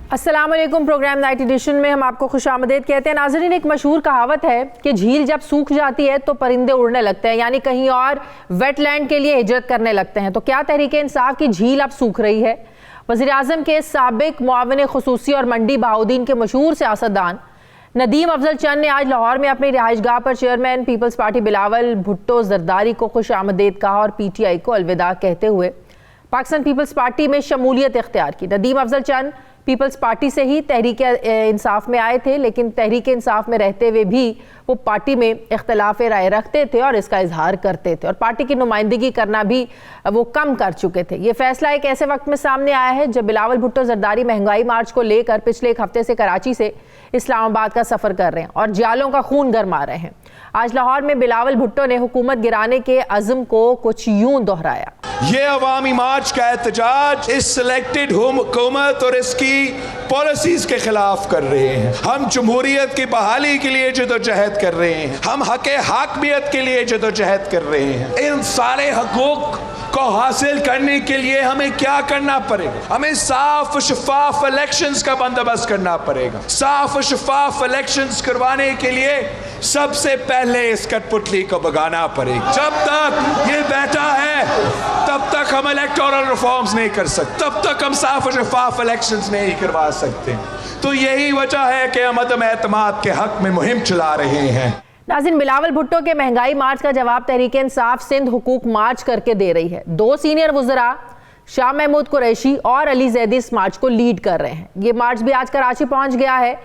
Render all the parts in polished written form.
अस्सलाम वालेकुम। Programme night addition में हम आपको खुशामदीद कहते हैं। नाज़रीन, एक मशहूर कहावत है कि झील जब सूख जाती है तो परिंदे उड़ने लगते हैं, यानी कहीं और वेटलैंड के लिए हिजरत करने लगते हैं। तो क्या तहरीक इंसाफ की झील अब सूख रही है? वज़ीर आज़म के साबिक मुआविन खुसूसी और मंडी बहाउद्दीन के मशहूर सियासतदान नदीम अफजल चंद ने आज लाहौर में अपनी रिहाइशगाह पर chairman Peoples Party Bilawal Bhutto Zardari को खुशामदीद कहा और PTI को अलविदा कहते हुए पाकिस्तान पीपल्स पार्टी में शमूलियत इख्तियार की। नदीम अफजल चंद पीपल्स पार्टी से ही तहरीक इंसाफ में आए थे, लेकिन तहरीक इंसाफ में रहते हुए भी वो पार्टी में इख्तलाफ राय रखते थे और इसका इजहार करते थे और पार्टी की नुमाइंदगी करना भी वो कम कर चुके थे। ये फैसला एक ऐसे वक्त में सामने आया है जब बिलावल भुट्टो जरदारी महंगाई मार्च को लेकर पिछले एक हफ्ते से कराची से इस्लामाबाद का सफर कर रहे हैं और जालों का खून गरमा रहे हैं। आज लाहौर में बिलावल भुट्टो ने हुकूमत गिराने के अज़्म को कुछ यूं दोहराया। ये अवामी मार्च का एहतजाज इस सिलेक्टेड हुकूमत और इसकी पॉलिसीज के खिलाफ कर रहे हैं। हम जमहूरियत की बहाली के लिए जदोजहद कर रहे हैं, हम हक़े हाकमियत के लिए जदोजहद कर रहे हैं। इन सारे हकूक को हासिल करने के लिए हमें क्या करना पड़ेगा? हमें साफ और शफाफ इलेक्शंस का बंदोबस्त करना पड़ेगा। साफ और शफाफ इलेक्शंस करवाने के लिए सबसे पहले इस कठपुतली को भगाना पड़ेगा। जब तक ये बैठा है तब तक हम इलेक्टोरल रिफॉर्म्स नहीं कर सकते, तब तक हम साफ और शफाफ इलेक्शंस नहीं करवा सकते। तो यही वजह है कि हम अदम एतमाद के हक में मुहिम चला रहे हैं। नाज़रीन, बिलावल भुट्टो के महंगाई मार्च का जवाब तहरीक इंसाफ सिंध हुकूक मार्च करके दे रही है। 2 सीनियर वज़रा शाह महमूद कुरैशी और अली जैदी इस मार्च को लीड कर रहे हैं। ये मार्च भी आज कराची पहुंच गया है,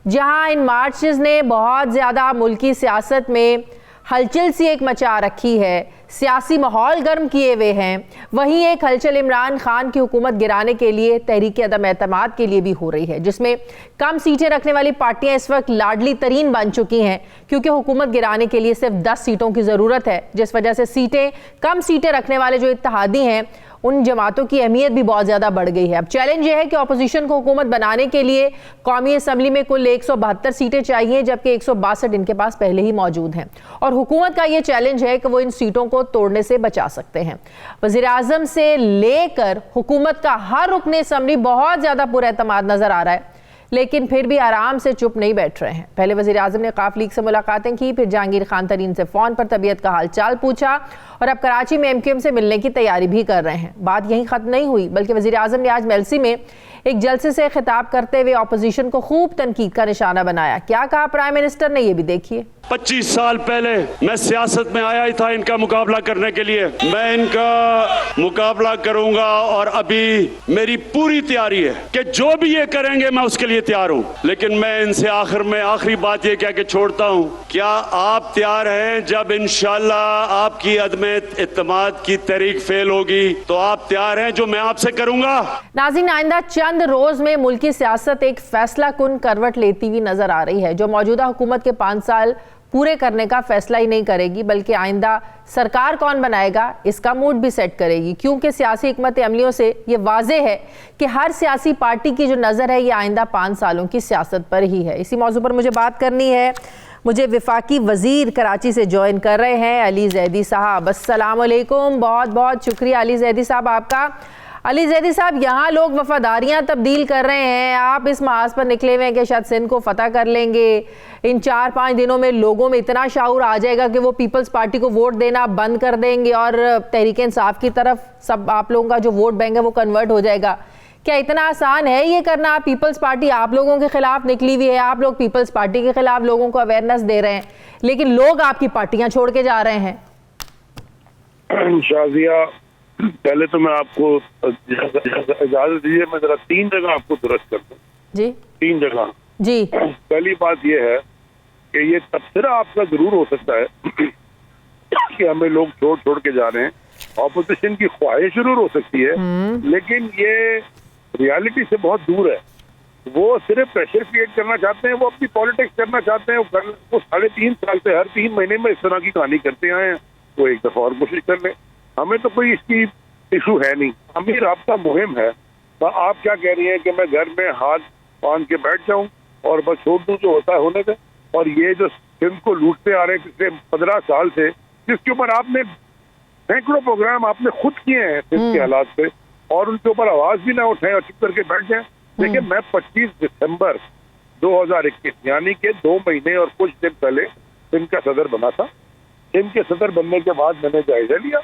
जहां इन मार्चेस ने बहुत ज़्यादा मुल्की सियासत में हलचल सी एक मचा रखी है, सियासी माहौल गर्म किए हुए हैं। वहीं एक हलचल इमरान खान की हुकूमत गिराने के लिए तहरीक अदम एतमाद के लिए भी हो रही है, जिसमें कम सीटें रखने वाली पार्टियां इस वक्त लाडली तरीन बन चुकी हैं, क्योंकि हुकूमत गिराने के लिए सिर्फ 10 सीटों की ज़रूरत है, जिस वजह से कम सीटें रखने वाले जो इत्तेहादी हैं उन जमातों की अहमियत भी बहुत ज़्यादा बढ़ गई है। अब चैलेंज ये है कि अपोजिशन को हुकूमत बनाने के लिए कौमी असम्बली में कुल 172 सीटें चाहिए, जबकि 162 इनके पास पहले ही मौजूद हैं और हुकूमत का ये चैलेंज है कि वो इन सीटों को तोड़ने से बचा सकते हैं। वज़ीर आज़म से लेकर हुकूमत का हर रुकन असम्बली बहुत ज़्यादा पुरएतमाद नज़र आ रहा है, लेकिन फिर भी आराम से चुप नहीं बैठ रहे हैं। पहले वज़ीर आज़म ने काफ लीग से मुलाकातें की, फिर जहांगीर खान तरीन से फ़ोन पर तबीयत का हाल चाल पूछा और अब कराची में MQM से मिलने की तैयारी भी कर रहे हैं। बात यहीं ख़त्म नहीं हुई, बल्कि वज़ीर आज़म ने आज मेलसी में एक जलसे से खिताब करते हुए अपोजिशन को खूब तनकीद का निशाना बनाया। क्या कहा प्राइम मिनिस्टर ने, ये भी देखिए। 25 साल पहले मैं सियासत में आया ही था इनका मुकाबला करने के लिए। मैं इनका मुकाबला करूंगा और अभी मेरी पूरी तैयारी है कि जो भी ये करेंगे मैं उसके लिए तैयार हूं। लेकिन मैं इनसे आखिरी बात ये कह के छोड़ता हूं, क्या आप तैयार हैं जब इंशाल्लाह आपकी अदम इत्तेमाद की तहरीक फेल होगी तो आप तैयार हैं जो मैं आपसे करूंगा? नाज़रीन, आइंदा चंद रोज में मुल्की सियासत एक फैसला कुन करवट लेती हुई नजर आ रही है, जो मौजूदा हुकूमत के 5 साल पूरे करने का फैसला ही नहीं करेगी, बल्कि आइंदा सरकार कौन बनाएगा इसका मूड भी सेट करेगी। क्योंकि सियासी हिकमत अमलियों से ये वाज़ेह है कि हर सियासी पार्टी की जो नज़र है ये आइंदा 5 सालों की सियासत पर ही है। इसी मौजू पर मुझे बात करनी है। मुझे वफाकी वज़ीर कराची से ज्वाइन कर रहे हैं अली जैदी साहब। अस्सलाम वालेकुम। बहुत बहुत शुक्रिया अली जैदी साहब आपका। अली जैदी साहब, यहाँ लोग वफादारियाँ तब्दील कर रहे हैं, आप इस महाज पर निकले हुए हैं कि शायद सिंध को फतह कर लेंगे। इन 4-5 दिनों में लोगों में इतना शाऊर आ जाएगा कि वो पीपल्स पार्टी को वोट देना बंद कर देंगे और तहरीक इंसाफ की तरफ सब आप लोगों का जो वोट बैंक है वो कन्वर्ट हो जाएगा। क्या इतना आसान है ये करना? पीपल्स पार्टी आप लोगों के खिलाफ निकली हुई है, आप लोग पीपल्स पार्टी के खिलाफ लोगों को अवेयरनेस दे रहे हैं, लेकिन लोग आपकी पार्टियां छोड़ के जा रहे हैं। शाजिया, पहले तो मैं आपको इजाजत दीजिए, मैं जरा 3 जगह आपको दुरुस्त कर दूं जी। 3 जगह जी। पहली बात यह है कि ये तबसरा आपका जरूर हो सकता है कि हमें लोग छोड़ के जा रहे हैं, ऑपोजिशन की ख्वाहिश जरूर हो सकती है, लेकिन ये रियलिटी से बहुत दूर है। वो सिर्फ प्रेशर क्रिएट करना चाहते हैं, वो अपनी पॉलिटिक्स करना चाहते हैं। वो 3.5 साल से हर 3 महीने में इस तरह की कहानी करते आए हैं, वो एक दफा और कोशिश कर ले। हमें तो कोई इसकी इशू है नहीं, हमें राब्ता मुहिम है। तो आप क्या कह रही हैं कि मैं घर में हाथ बांध के बैठ जाऊं और बस छोड़ दूं, जो होता है होने दे। और ये जो सिंध को लूटते आ रहे हैं पिछले 15 साल से, जिसके ऊपर आपने सैकड़ों प्रोग्राम आपने खुद किए हैं सिंध के हालात पे, और उनके ऊपर आवाज भी ना उठाएं और चुप करके बैठ जाएं, देखिए, मैं 25 दिसंबर 2021 यानी कि 2 महीने और कुछ दिन पहले सिंध का सदर बना था। सिंध के सदर बनने के बाद मैंने जायजा लिया।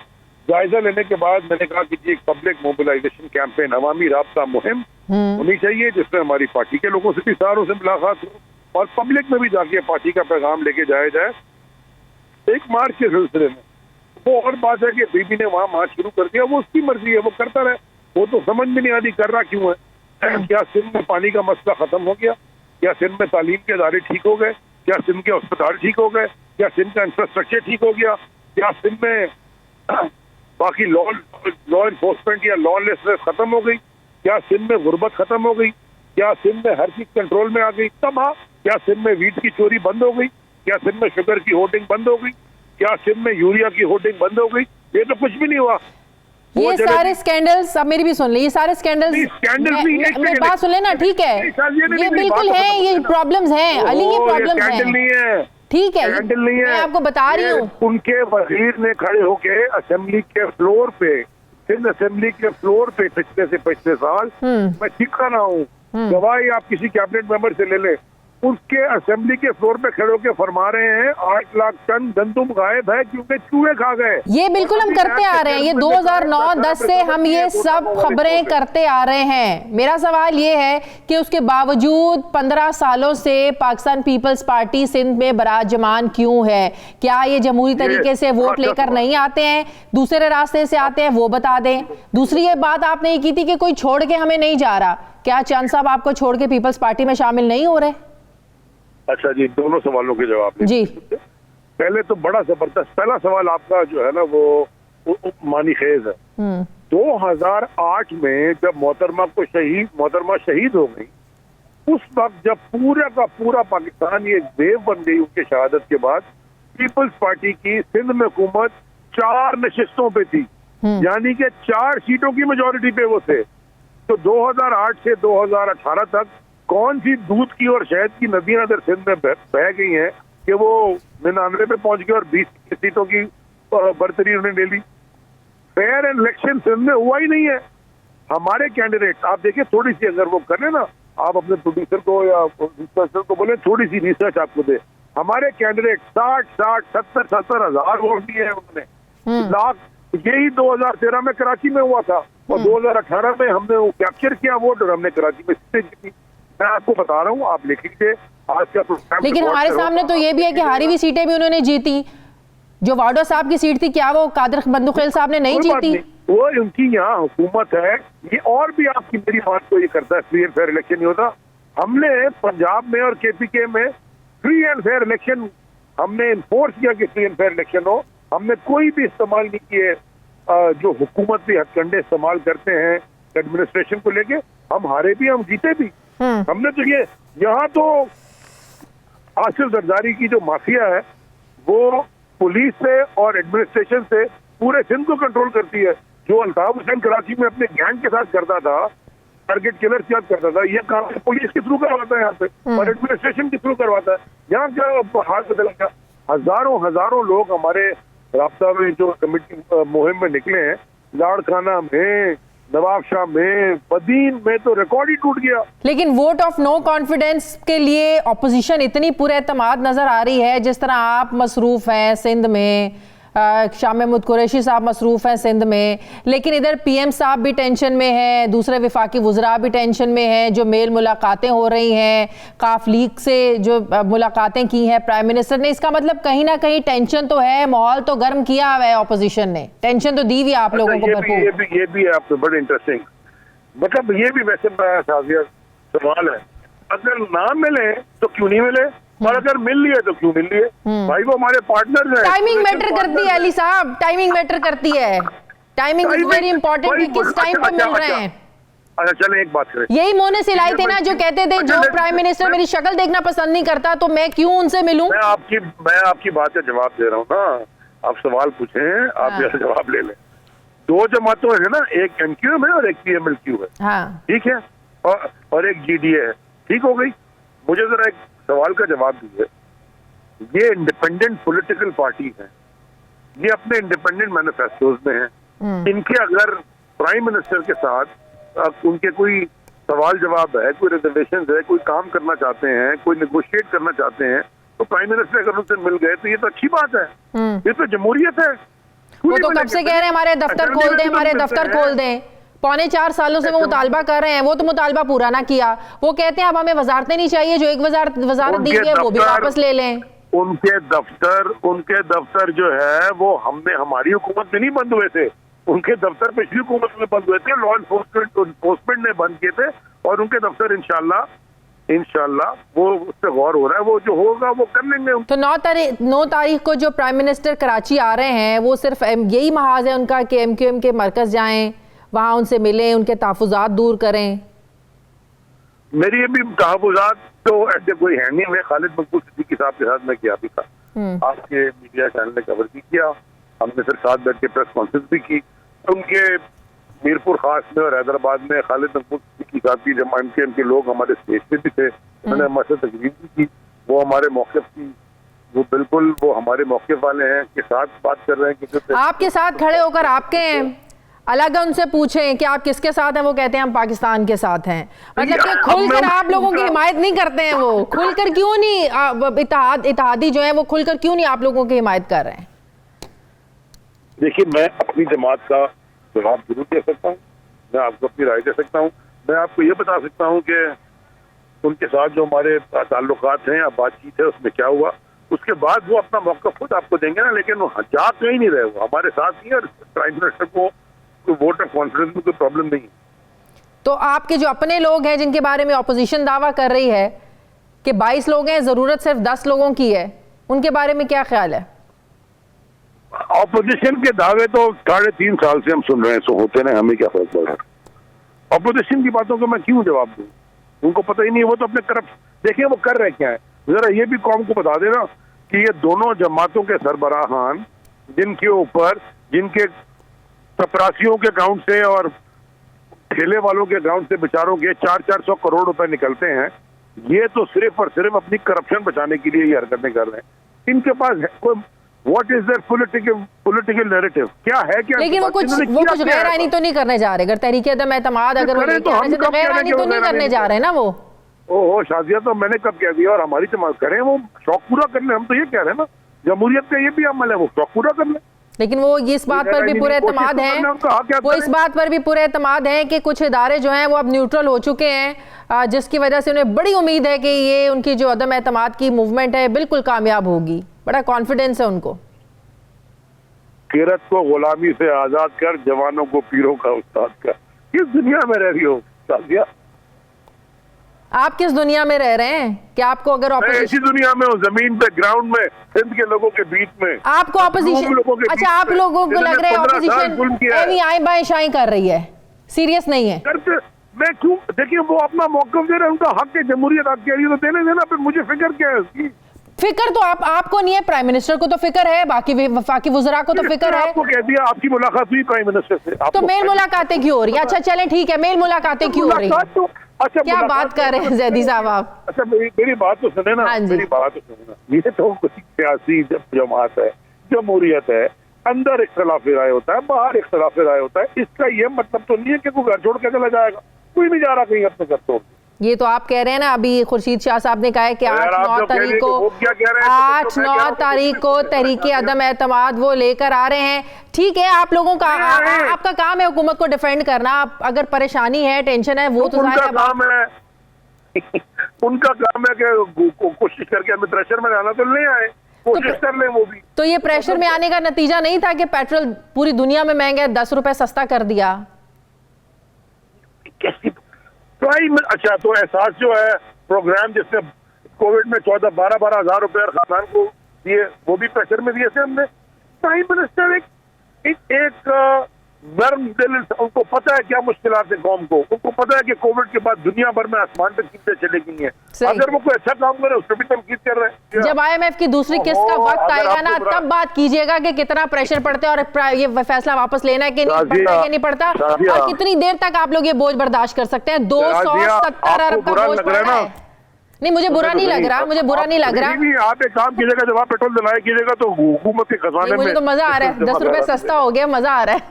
जायजा लेने के बाद मैंने कहा कि एक पब्लिक मोबिलाइजेशन कैंपेन, अवामी राब्ता मुहिम होनी चाहिए, जिसमें हमारी पार्टी के लोगों से भी, सारों से मुलाकात हो और पब्लिक में भी जाके पार्टी का पैगाम लेके जाया जाए। एक मार्च के सिलसिले में वो और बात है कि बीबी ने वहां मार्च शुरू कर दिया, वो उसकी मर्जी है, वो करता रहे। वो तो समझ में नहीं आती कर रहा क्यों है। क्या सिंध में पानी का मसला खत्म हो गया? क्या सिंध में तालीम के इदारे ठीक हो गए? क्या सिंध के अस्पताल ठीक हो गए? क्या सिंध का इंफ्रास्ट्रक्चर ठीक हो गया? क्या सिंध में बाकी लॉ इन्फोर्समेंट या लॉलेसनेस खत्म हो गई? क्या सिंध में गुर्बत खत्म हो गई? क्या सिंध में हर चीज कंट्रोल में आ गई? तब हाँ। क्या सिंध में वीट की चोरी बंद हो गई? क्या सिंध में शुगर की होर्डिंग बंद हो गई? क्या सिंध में यूरिया की होर्डिंग बंद हो गई? ये तो कुछ भी नहीं हुआ। ये सारे स्कैंडल्स, अब मेरी भी सुन ले, ये सारे स्कैंडल्स, मैं बात सुन लेना, ठीक है, ये बिल्कुल है, ये प्रॉब्लम्स हैं अली, ये प्रॉब्लम्स हैं, नहीं है, ठीक है, नहीं है, मैं आपको बता रही हूँ। उनके वजीर ने खड़े होके असेंबली के फ्लोर पे, सिंध असेंबली के फ्लोर पे पिछले साल, मैं ठीक कर रहा हूँ, गवाही आप किसी कैबिनेट मेंबर से ले ले, उसके असेंबली के फ्लोर पे खड़े होकर फरमा रहे हैं 8 लाख टन गंदुम गायब है क्योंकि चूहे खा गए। ये बिल्कुल हम करते आ रहे हैं, ये 2009-10 से हम ये सब खबरें करते आ रहे हैं। मेरा सवाल ये है कि उसके बावजूद 15 सालों से पाकिस्तान पीपल्स पार्टी सिंध में बराजमान क्यों है? क्या ये जमहूरी तरीके से वोट लेकर नहीं आते हैं, दूसरे रास्ते से आते हैं? वो बता दें। दूसरी ये बात आपने ये की थी कि कोई छोड़ के हमें नहीं जा रहा, क्या चंद साहब आपको छोड़ के पीपल्स पार्टी में शामिल नहीं हो रहे? अच्छा जी, दोनों सवालों के जवाब जी। पहले तो बड़ा जबरदस्त पहला सवाल आपका जो है ना वो मानी खेज है। 2008 में जब मोहतरमा शहीद हो गई, उस वक्त जब पूरा का पूरा पाकिस्तान ये वेव बन गई उनके शहादत के बाद, पीपल्स पार्टी की सिंध में हुकूमत 4 नशिस्तों पे थी, यानी कि 4 सीटों की मेजोरिटी पे वो थे। तो 2008 से 2018 तक कौन सी दूध की और शहद की नदियां इधर सिंध में बह गई हैं कि वो 99 पे पहुंच गए और 20 सीटों की बर्तरी उन्हें ले ली। फेयर इलेक्शन सिंध में हुआ ही नहीं है। हमारे कैंडिडेट आप देखिए, थोड़ी सी अगर वो करें ना, आप अपने प्रोड्यूसर को या रिसर्चर को बोले थोड़ी सी रिसर्च आपको दे, हमारे कैंडिडेट 60-70 हजार वोट दिए हैं उन्होंने, लाख। यही 2013 में कराची में हुआ था और 2018 में हमने वो कैप्चर किया वोट और हमने कराची में सीटें जीती। मैं आपको बता रहा हूँ, आप लिख लीजिए आज का प्रोग्राम। लेकिन हमारे सामने तो ये भी है कि हारी हुई सीटें भी उन्होंने जीती। जो वाडो साहब की सीट थी, क्या वो कादिर बंदूखेल साहब ने नहीं जीती? वो उनकी यहाँ हुकूमत है। ये और भी आपकी मेरी बात को ये करता है, फ्री एंड फेयर इलेक्शन नहीं होता। हमने पंजाब में और केपीके में फ्री एंड फेयर इलेक्शन हमने इन्फोर्स किया कि फ्री एंड फेयर इलेक्शन हो। हमने कोई भी इस्तेमाल नहीं किए जो हुकूमत भी हथकंडे इस्तेमाल करते हैं एडमिनिस्ट्रेशन को लेके। हम हारे भी, हम जीते भी। हमने तो ये यहाँ तो हासिल जरदारी की जो माफिया है वो पुलिस से और एडमिनिस्ट्रेशन से पूरे सिंध को कंट्रोल करती है। जो अल्ताफ हुसैन कराची में अपने गैंग के साथ करता था, टारगेट किलर के साथ करता था, ये काम पुलिस के थ्रू करवाता है यहाँ पे और एडमिनिस्ट्रेशन के थ्रू करवाता है। यहाँ क्या हाल बदल गया। हजारों लोग हमारे राब्ता में जो कमेटी मुहिम में निकले हैं, लाड़काना में, नवाब शाह में, बदीन में, तो रिकॉर्ड ही टूट गया। लेकिन वोट ऑफ नो कॉन्फिडेंस के लिए ऑपोजिशन इतनी पुरएतमाद नजर आ रही है। जिस तरह आप मसरूफ हैं सिंध में, शाह महमूद कुरैशी साहब मसरूफ हैं सिंध में, लेकिन इधर पीएम साहब भी टेंशन में है, दूसरे विफाकी वुज़रा भी टेंशन में हैं। जो मेल मुलाकातें हो रही हैं, काफ लीग से जो मुलाकातें की हैं प्राइम मिनिस्टर ने, इसका मतलब कहीं ना कहीं टेंशन तो है, माहौल तो गर्म किया हुआ है, ऑपोजिशन ने टेंशन तो दी हुई आप लोगों को भरपूर। ये भी आपको बड़े इंटरेस्टिंग, मतलब ये भी वैसे सवाल है, अगर ना मिले तो क्यों नहीं मिले, और अगर मिल लिए तो क्यों मिल लिए? भाई वो हमारे पार्टनर हैं। टाइमिंग मैटर करती है अली साहब, टाइमिंग मैटर करती है। टाइमिंग इज वेरी इंपॉर्टेंट कि किस टाइम पे मिल रहे हैं। अच्छा चलें एक बात करें। यही मोने सिलाई थे ना जो कहते थे जो प्राइम मिनिस्टर मेरी शक्ल देखना पसंद नहीं करता तो मैं क्यों उनसे मिलूं? मैं आपकी बात का जवाब दे रहा हूँ ना। आप सवाल पूछे, आप मेरा जवाब ले लें। 2 जमातों है ना, एक एमक्यूएम है और एक पीएमएलक्यू है, ठीक है, और एक जीडीए है, ठीक हो गई। मुझे जरा एक सवाल का जवाब दीजिए। ये इंडिपेंडेंट पॉलिटिकल पार्टी है, ये अपने इंडिपेंडेंट मैनिफेस्टोज में है। इनके अगर प्राइम मिनिस्टर के साथ उनके कोई सवाल जवाब है, कोई रिजर्वेशन है, कोई काम करना चाहते हैं, कोई नेगोशिएट करना चाहते हैं, तो प्राइम मिनिस्टर अगर उनसे मिल गए तो ये तो अच्छी बात है। ये तो जमहूरियत है। वो तो कब से कह रहे हैं हमारे दफ्तर खोल दें, हमारे दफ्तर खोल दें। 4.25 सालों से वो मुतालबा कर रहे हैं, वो तो मुतालबा पूरा ना किया। वो कहते हैं अब हमें वजारतें नहीं चाहिए, जो एक वजारत दी है वो भी वापस ले लें। उनके दफ्तर जो है वो हमारी हुकूमत में नहीं बंद हुए थे, उनके दफ्तर पिछली हुकूमत में बंद हुए थे, लॉ एनफोर्समेंट ने बंद किए थे, और उनके दफ्तर इंशाल्लाह वो उस पर गौर हो रहा है, वो जो होगा वो कर लेंगे। तो 9 तारीख को जो प्राइम मिनिस्टर कराची आ रहे हैं, वो सिर्फ यही महाज है उनका कि MQM के मरकज जाएं, वहां उनसे मिलें, उनके तहफुजात दूर करें? मेरी ये भी तहफुजात तो ऐसे कोई है नहीं। मैं खालिद मकबूल सिद्दीकी साहब के साथ मैं किया भी था, आपके मीडिया चैनल ने कवर भी किया, हमने फिर साथ बैठ के प्रेस कॉन्फ्रेंस भी की। उनके मीरपुर खास में और हैदराबाद में खालिद मकबूल सिद्दीकी साहब की जब MQM के लोग हमारे स्टेज पे भी थे, उन्होंने हमारे साथ तकरीर भी की। वो हमारे मौक़िफ़ की वो बिल्कुल वो हमारे मौक़िफ़ वाले हैं के साथ बात कर रहे हैं कि आपके साथ खड़े होकर आपके हैं, अलग उनसे पूछें कि आप किसके साथ हैं, वो कहते हैं हम पाकिस्तान के साथ हैं। मतलब कि खुलकर आप लोगों की हिमायत नहीं करते हैं, वो खुलकर क्यों नहीं इत्तेहादी जो है वो खुलकर क्यों नहीं आप लोगों की हिमायत कर रहे हैं? देखिए, मैं अपनी जमात का जवाब जरूर दे सकता हूँ, मैं आपको अपनी राय दे सकता हूँ। मैं आपको ये बता सकता हूँ कि उनके साथ जो हमारे ताल्लुकात हैं या बातचीत है उसमें क्या हुआ, उसके बाद वो अपना मौका खुद आपको देंगे ना। लेकिन वो जा कहीं नहीं रहे, वो हमारे साथ ही, और प्राइम मिनिस्टर को कोई वोट ऑफ कॉन्फिडेंस में कोई प्रॉब्लम नहीं। तो आपके जो अपने लोग हैं जिनके बारे में ऑपोजिशन दावा कर रही है कि 22 लोग हैं, जरूरत सिर्फ 10 लोगों की है, उनके बारे में क्या ख्याल है? ऑपोजिशन के दावे तो 3.5 साल से हम सुन रहे हैं, सो होते ना, हमें क्या फर्क पड़ रहा है? ऑपोजिशन की बातों को मैं क्यों जवाब दूं? उनको पता ही नहीं, वो तो अपने करप्ट देखिए वो कर रहे क्या है। जरा ये भी कौम को बता देना कि ये दोनों जमातों के सरबराहान जिनके ऊपर जिनके चपरासियों के अकाउंट से और ठेले वालों के अकाउंट से बेचारों के 400 करोड़ रुपए निकलते हैं, ये तो सिर्फ और सिर्फ अपनी करप्शन बचाने के लिए ये हरकतें कर रहे हैं। इनके पास कोई what is there political narrative क्या है? क्या लेकिन वो कुछ गैर आईनी तो नहीं करने जा रहे? अगर तहरीक अदम एतमाद अगर वो गैर आईनी तो नहीं करने जा रहे ना वो? ओहो शाजिया, तो मैंने कब कह दिया? और हमारी जमात करें, वो शौक पूरा कर ले, हम तो ये कह रहे हैं ना, जमहूरियत का ये भी अमल है, वो शौक पूरा कर ले। लेकिन वो इस बात पर भी पूरे एतमाद हैं, वो इस बात पर भी पूरे एतमाद हैं कि कुछ इदारे जो हैं वो अब न्यूट्रल हो चुके हैं, जिसकी वजह से उन्हें बड़ी उम्मीद है कि ये उनकी जो अदम एतमाद की मूवमेंट है बिल्कुल कामयाब होगी। बड़ा कॉन्फिडेंस है उनको। किरत को गुलामी से आजाद कर, जवानों को पीरों का उस्ताद कर। किस दुनिया में रह रही हो साजिया? आप किस दुनिया में रह रहे हैं कि आपको अगर ऐसी दुनिया में हो, जमीन पे, ग्राउंड में, सिंध के लोगों के बीच में आपको ऑपोजिशन, अच्छा आप लोगों को लग रहा है ऑपोजिशन आए बाएं शाएं कर रही है, सीरियस नहीं है? करते मैं क्यों? देखिए वो अपना मौक़िफ़ दे रहे हैं, उनका हक है, जमहूरियत हक कह रही है तो देने देना। फिर मुझे फिक्र क्या है उसकी? फिक्र तो आपको नहीं है, प्राइम मिनिस्टर को तो फिक्र है, बाकी वफाकी वज़रा को तो फिक्र है। आपको कह दिया, आपकी मुलाकात हुई प्राइम मिनिस्टर से, तो मेल मुलाकातें क्यों हो रही है? अच्छा चलें ठीक है, मेल मुलाकातें क्यों हो रही है? अच्छा क्या बात कर रहे हैं जैदी साहब आप? अच्छा मेरी बात तो सुने ना, मेरी बात तो सुने ना। ये तो कुछ सियासी जमात है, जमहूरियत है, अंदर इख्तिलाफ राय होता है, बाहर इख्तिलाफ राय होता है। इसका ये मतलब तो नहीं है कि कोई घर छोड़ के चला जाएगा, कोई नहीं जा रहा कहीं अपने घर छोड़। ये तो आप कह रहे हैं ना, अभी खुर्शीद शाह साहब ने कहा है कि 8-9 तारीख को तहरीक अदम एतमाद वो लेकर आ रहे हैं। ठीक है, आप लोगों का आपका काम है हुकूमत को डिफेंड करना। आप अगर परेशानी है, टेंशन है, वो तो उनका काम है उनका काम है कि कोशिश करके हमें प्रेशर में लाना, तो ले आए, कोशिश कर ले वो भी। तो ये प्रेशर में आने का नतीजा नहीं था कि पेट्रोल पूरी दुनिया में महंगा है, 10 रुपए सस्ता कर दिया? अच्छा, तो एहसास जो है प्रोग्राम जिसने कोविड में 14-12 हज़ार रुपए खानदान को दिए, वो भी प्रेशर में दिए थे हमने। प्राइम मिनिस्टर एक नर्म दिल, उनको पता है क्या मुश्किलात है कौम को, उनको पता है कि कोविड के बाद दुनिया भर में आसमान पे कीमतें चली गई हैं। अगर वो कोई अच्छा काम करे उस पर भी तनकीद कर रहे हैं। जब IMF की दूसरी किस्त का वक्त आएगा ना, तब बात कीजिएगा कि कितना प्रेशर पड़ता है और ये फैसला वापस लेना है कि नहीं पड़ता है कि नहीं पड़ता, और कितनी देर तक आप लोग ये बोझ बर्दाश्त कर सकते हैं। 270 अरब का बोझ पड़ रहा है। नहीं, मुझे बुरा नहीं लग रहा, मुझे बुरा नहीं लग रहा। आप एक काम कीजिएगा, जब आप पेट्रोल दिलाया कीजिएगा तो हुकूमत के खजाने में, मुझे तो मजा आ रहा है, 10 रुपए सस्ता हो गया, मजा आ रहा है।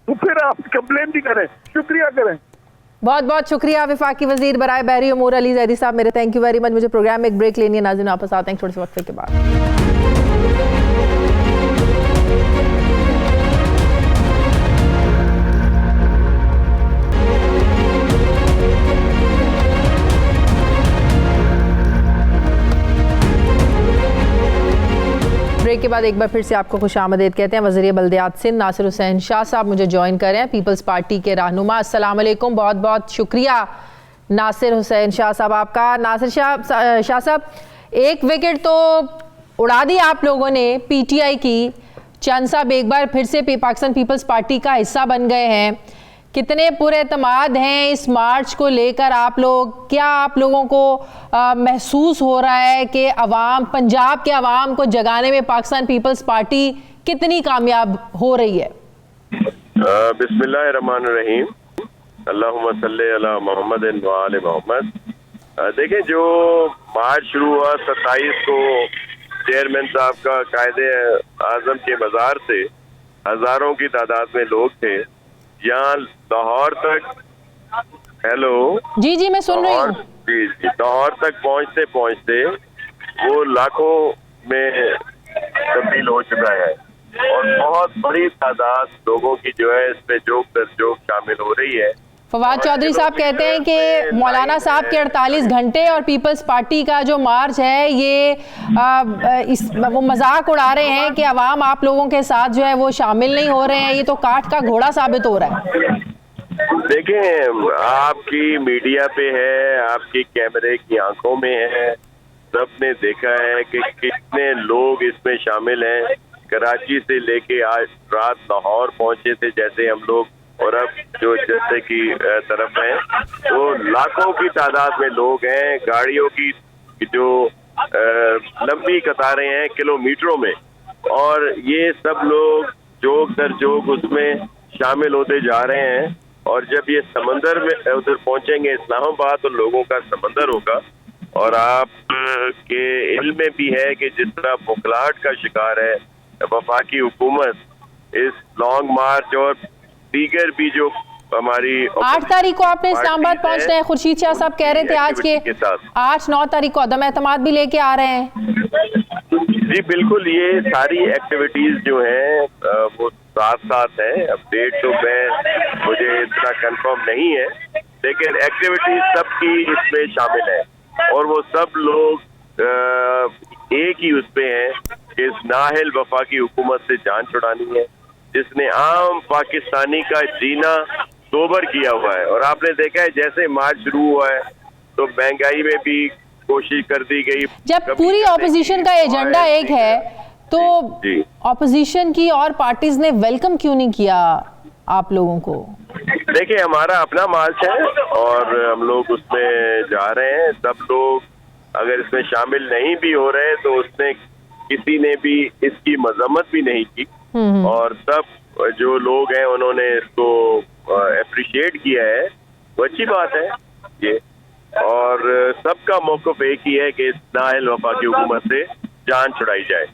तो फिर आप कंप्लेन भी करें, शुक्रिया करें। बहुत बहुत शुक्रिया वफाकी वजीर बराए बहरी उमूर अली जैदी साहब मेरे, थैंक यू वेरी मच। मुझे प्रोग्राम में एक ब्रेक लेनी है, नाज़रीन वापस आते हैं थोड़े से वक्त के बाद। ब्रेक के बाद एक बार फिर से आपको खुशामदीद कहते हैं। वज़ीर बल्दियात सिंध नासिर हुसैन शाह साहब मुझे ज्वाइन कर रहे हैं, पीपल्स पार्टी के रहनुमा। अस्सलाम वालेकुम, बहुत बहुत शुक्रिया नासिर हुसैन शाह साहब आपका। नासिर शाह साहब, एक विकेट तो उड़ा दी आप लोगों ने पीटीआई की, चंद साहब एक बार फिर से पाकिस्तान पीपल्स पार्टी का हिस्सा बन गए हैं। कितने पुरएतमाद हैं इस मार्च को लेकर आप लोग? क्या आप लोगों को महसूस हो रहा है कि अवाम, पंजाब के अवाम को जगाने में पाकिस्तान पीपल्स पार्टी कितनी कामयाब हो रही है? बिस्मिल्लाहिर्रहमानिर्रहीम, अल्लाहुम्मा सल्ली अला मोहम्मद व आले मोहम्मद। देखिए, जो मार्च शुरू हुआ 27 को चेयरमैन साहब का कायदे आजम के मज़ार से हजारों की तादाद में लोग थे। यहाँ लाहौर तक, हेलो जी जी मैं सुन रही हूँ। जी, लाहौर तक पहुँचते पहुँचते वो लाखों में तब्दील हो चुका है और बहुत बड़ी तादाद लोगों की जो है इसमें जोक दर जोक शामिल हो रही है। फवाद चौधरी साहब कहते हैं कि मौलाना साहब के 48 घंटे और पीपल्स पार्टी का जो मार्च है ये वो मजाक उड़ा रहे हैं कि अवाम आप लोगों के साथ जो है वो शामिल नहीं हो रहे हैं, ये तो काठ का घोड़ा साबित हो रहा है। देखें, आपकी मीडिया पे है, आपकी कैमरे की आंखों में है, सबने देखा है कि कितने लोग इसमें शामिल हैं। कराची से लेके आज रात लाहौर पहुंचे थे जैसे हम लोग, और अब जो जैसे की तरफ है वो लाखों की तादाद में लोग हैं। गाड़ियों की जो लंबी कतारें हैं किलोमीटरों में, और ये सब लोग जोक दर जोक उसमें शामिल होते जा रहे हैं। और जब ये समंदर में उधर पहुंचेंगे इस्लामाबाद, तो लोगों का समंदर होगा। और आप के इल्म में भी है कि जिस तरह बुखलाहट का शिकार है वफाकी हुकूमत, इस लॉन्ग मार्च और दीगर भी जो हमारी 8 तारीख को आपने इस्लामाबाद पहुंचना है। खुर्शीद शाह साहब कह रहे थे आज के 8-9 तारीख को अदम एतमाद भी लेके आ रहे हैं। जी बिल्कुल, ये सारी एक्टिविटीज जो हैं वो साथ साथ है। अब डेट तो मुझे इतना कंफर्म नहीं है, लेकिन एक्टिविटीज सबकी इसमें शामिल है और वो सब लोग एक ही उस पे हैं कि इस नाहिल वफाकी हुकूमत से जान छुड़ानी है, जिसने आम पाकिस्तानी का जीना सोबर किया हुआ है। और आपने देखा है जैसे मार्च शुरू हुआ है तो महंगाई में भी कोशिश कर दी गई। जब पूरी ऑपोजिशन का एजेंडा एक है तो ऑपोजिशन की और पार्टीज ने वेलकम क्यों नहीं किया आप लोगों को? देखिए, हमारा अपना मार्च है और हम लोग उसमें जा रहे हैं। सब लोग अगर इसमें शामिल नहीं भी हो रहे तो उसने किसी ने भी इसकी मजम्मत भी नहीं की, और सब जो लोग हैं उन्होंने इसको अप्रिशिएट किया है। वो अच्छी बात है ये, और सबका मौक़िफ़ एक ही है कि इस नाअहल वफाकी हुकूमत से जान छुड़ाई जाए।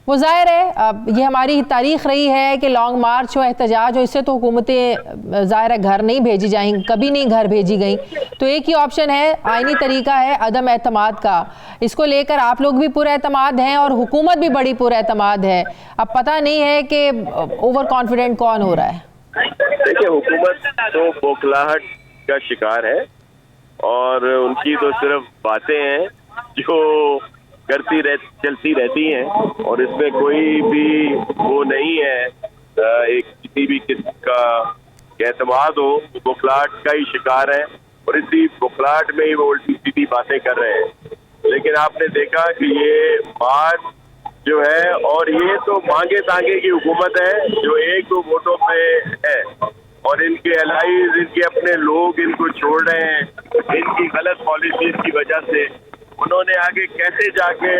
वो जाहिर है अब ये हमारी तारीख रही है कि लॉन्ग मार्च हो, एहतजाज हो, इससे तो हुकूमतें ज़ाहिर है घर नहीं भेजी जाएंगी, कभी नहीं घर भेजी गई। तो एक ही ऑप्शन है, आईनी तरीका है अदम एतमाद का। इसको लेकर आप लोग भी पुरएतमाद हैं और हुकूमत भी बड़ी पुरएतमाद है। अब पता नहीं है कि ओवर कॉन्फिडेंट कौन हो रहा है। देखिए, हुकूमत तो बौखलाहट का शिकार है और उनकी तो सिर्फ बातें हैं जो चलती रहती हैं, और इसमें कोई भी वो नहीं है एक किसी भी किस्म का एतमाद हो। बुखलाहट का ही शिकार है और इसी बुखलाहट में ही वो उल्टी सीधी बातें कर रहे हैं। लेकिन आपने देखा कि ये बात जो है, और ये तो मांगे तांगे की हुकूमत है जो 1-2 वोटों पे है, और इनके एलाइज, इनके अपने लोग इनको छोड़ रहे हैं। इनकी गलत पॉलिसीज की वजह से उन्होंने आगे कैसे जाके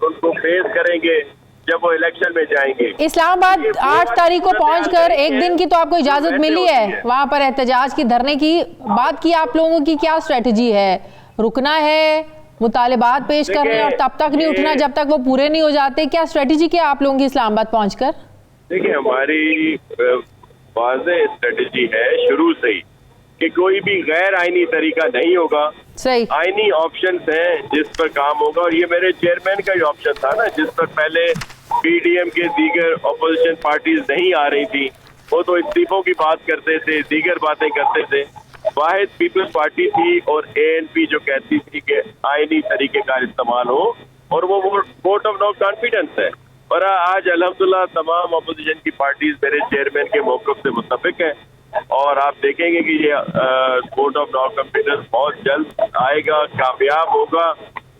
उनको फेस करेंगे जब वो इलेक्शन में जाएंगे। इस्लामाबाद 8 तारीख को पहुंचकर एक दिन की तो आपको इजाजत मिली है वहां पर एहतजाज की, धरने की बात की। आप लोगों की क्या स्ट्रेटजी है? रुकना है, मुतालिबात पेश करने और तब तक नहीं उठना जब तक वो पूरे नहीं हो जाते? क्या स्ट्रेटजी क्या आप लोगों की इस्लामाबाद पहुंचकर? देखिए, हमारी वाज़ेह स्ट्रेटजी है शुरू से ही कि कोई भी गैर आईनी तरीका नहीं होगा। सही। आईनी ऑप्शंस हैं जिस पर काम होगा, और ये मेरे चेयरमैन का ही ऑप्शन था ना, जिस पर पहले पीडीएम के दीगर ऑपोजिशन पार्टीज नहीं आ रही थी, वो तो इस्तीफों की बात करते थे, दीगर बातें करते थे। वाहिद पीपल्स पार्टी थी और एएनपी जो कहती थी कि आईनी तरीके का इस्तेमाल हो, और वो वोट ऑफ नो कॉन्फिडेंस है। और आज अल्हम्दुलिल्लाह तमाम अपोजिशन की पार्टीज मेरे चेयरमैन के मौक़िफ़ से मुत्तफिक है, और आप देखेंगे कि ये वोट ऑफ नो कॉन्फिडेंस बहुत जल्द आएगा, कामयाब होगा,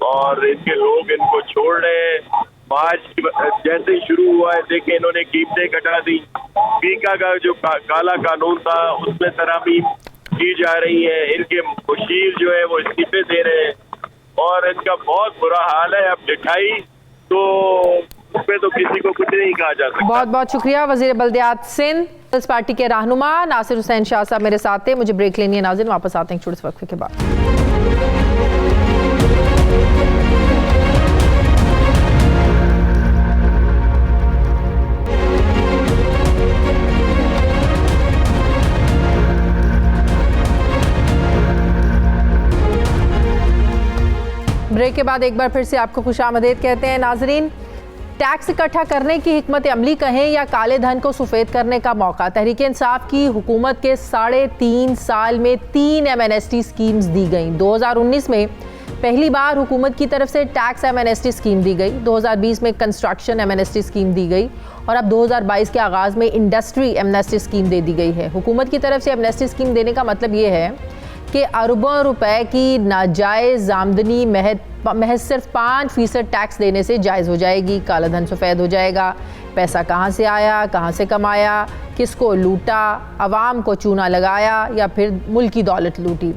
और इनके लोग इनको छोड़ रहे हैं। मार्च जैसे ही शुरू हुआ है, देखें इन्होंने कीमतें घटा दी, पीका का जो काला कानून था उसमें तरामीम की जा रही है, इनके मुशीर जो है वो इस्तीफे दे रहे हैं, और इनका बहुत बुरा हाल है। अब लिखाई तो उसपे तो किसी को कुछ नहीं कहा जा सकता। बहुत बहुत शुक्रिया वजीर बल्दियात सिंध पीपल्स पार्टी के रहनुमा नासिर हुसैन शाह साहब मेरे साथ थे। मुझे ब्रेक लेनी है नाज़रीन, वापस आते हैं छोटे से वक्फे के बाद। ब्रेक के बाद एक बार फिर से आपको खुशामदीद कहते हैं नाजरीन। टैक्स इकट्ठा करने की हिकमत अमली कहें या काले धन को सफ़ेद करने का मौका, तहरीक इंसाफ की हुकूमत के 3.5 साल में 3 एमएनएसटी स्कीम्स दी गई। 2019 में पहली बार हुकूमत की तरफ से टैक्स एमएनएसटी स्कीम दी गई, 2020 में कंस्ट्रक्शन एमएनएसटी स्कीम दी गई, और अब 2022 के आगाज़ में इंडस्ट्री एमनेस्टी स्कीम दे दी गई है। हुकूमत की तरफ से एमनेस्टी स्कीम देने का मतलब ये है कि अरबों रुपए की नाजायज़ आमदनी महज सिर्फ 5% टैक्स देने से जायज़ हो जाएगी। काला धन सफ़ेद हो जाएगा। पैसा कहाँ से आया, कहाँ से कमाया, किसको लूटा, अवाम को चूना लगाया या फिर मुल्क की दौलत लूटी।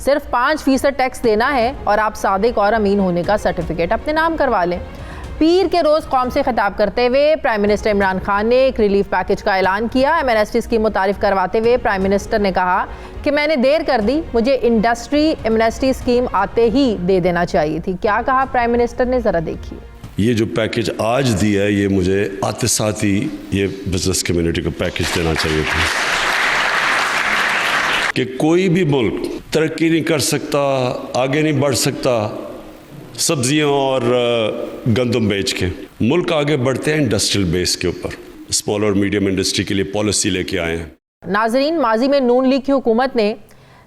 सिर्फ 5% टैक्स देना है और आप सादिक और अमीन होने का सर्टिफिकेट अपने नाम करवा लें। पीर के रोज़ कौम से खिताब करते हुए प्राइम मिनिस्टर इमरान खान ने एक रिलीफ पैकेज का ऐलान किया। एमएनएसटी स्कीम मुतारिफ करवाते हुए प्राइम मिनिस्टर ने कहा कि मैंने देर कर दी, मुझे इंडस्ट्री एमएनएसटी स्कीम आते ही दे देना चाहिए थी। क्या कहा प्राइम मिनिस्टर ने, ज़रा देखिए। ये जो पैकेज आज दिया है, ये मुझे आते साथ ही ये बिजनेस कम्युनिटी को पैकेज देना चाहिए था कि कोई भी मुल्क तरक्की नहीं कर सकता, आगे नहीं बढ़ सकता सब्जियां और गंदम बेच के। मुल्क आगे बढ़ते हैं इंडस्ट्रियल बेस के ऊपर। स्मॉल और मीडियम इंडस्ट्री के लिए पॉलिसी लेके आए हैं। नाजरीन, माजी में नून लीग की हुकूमत ने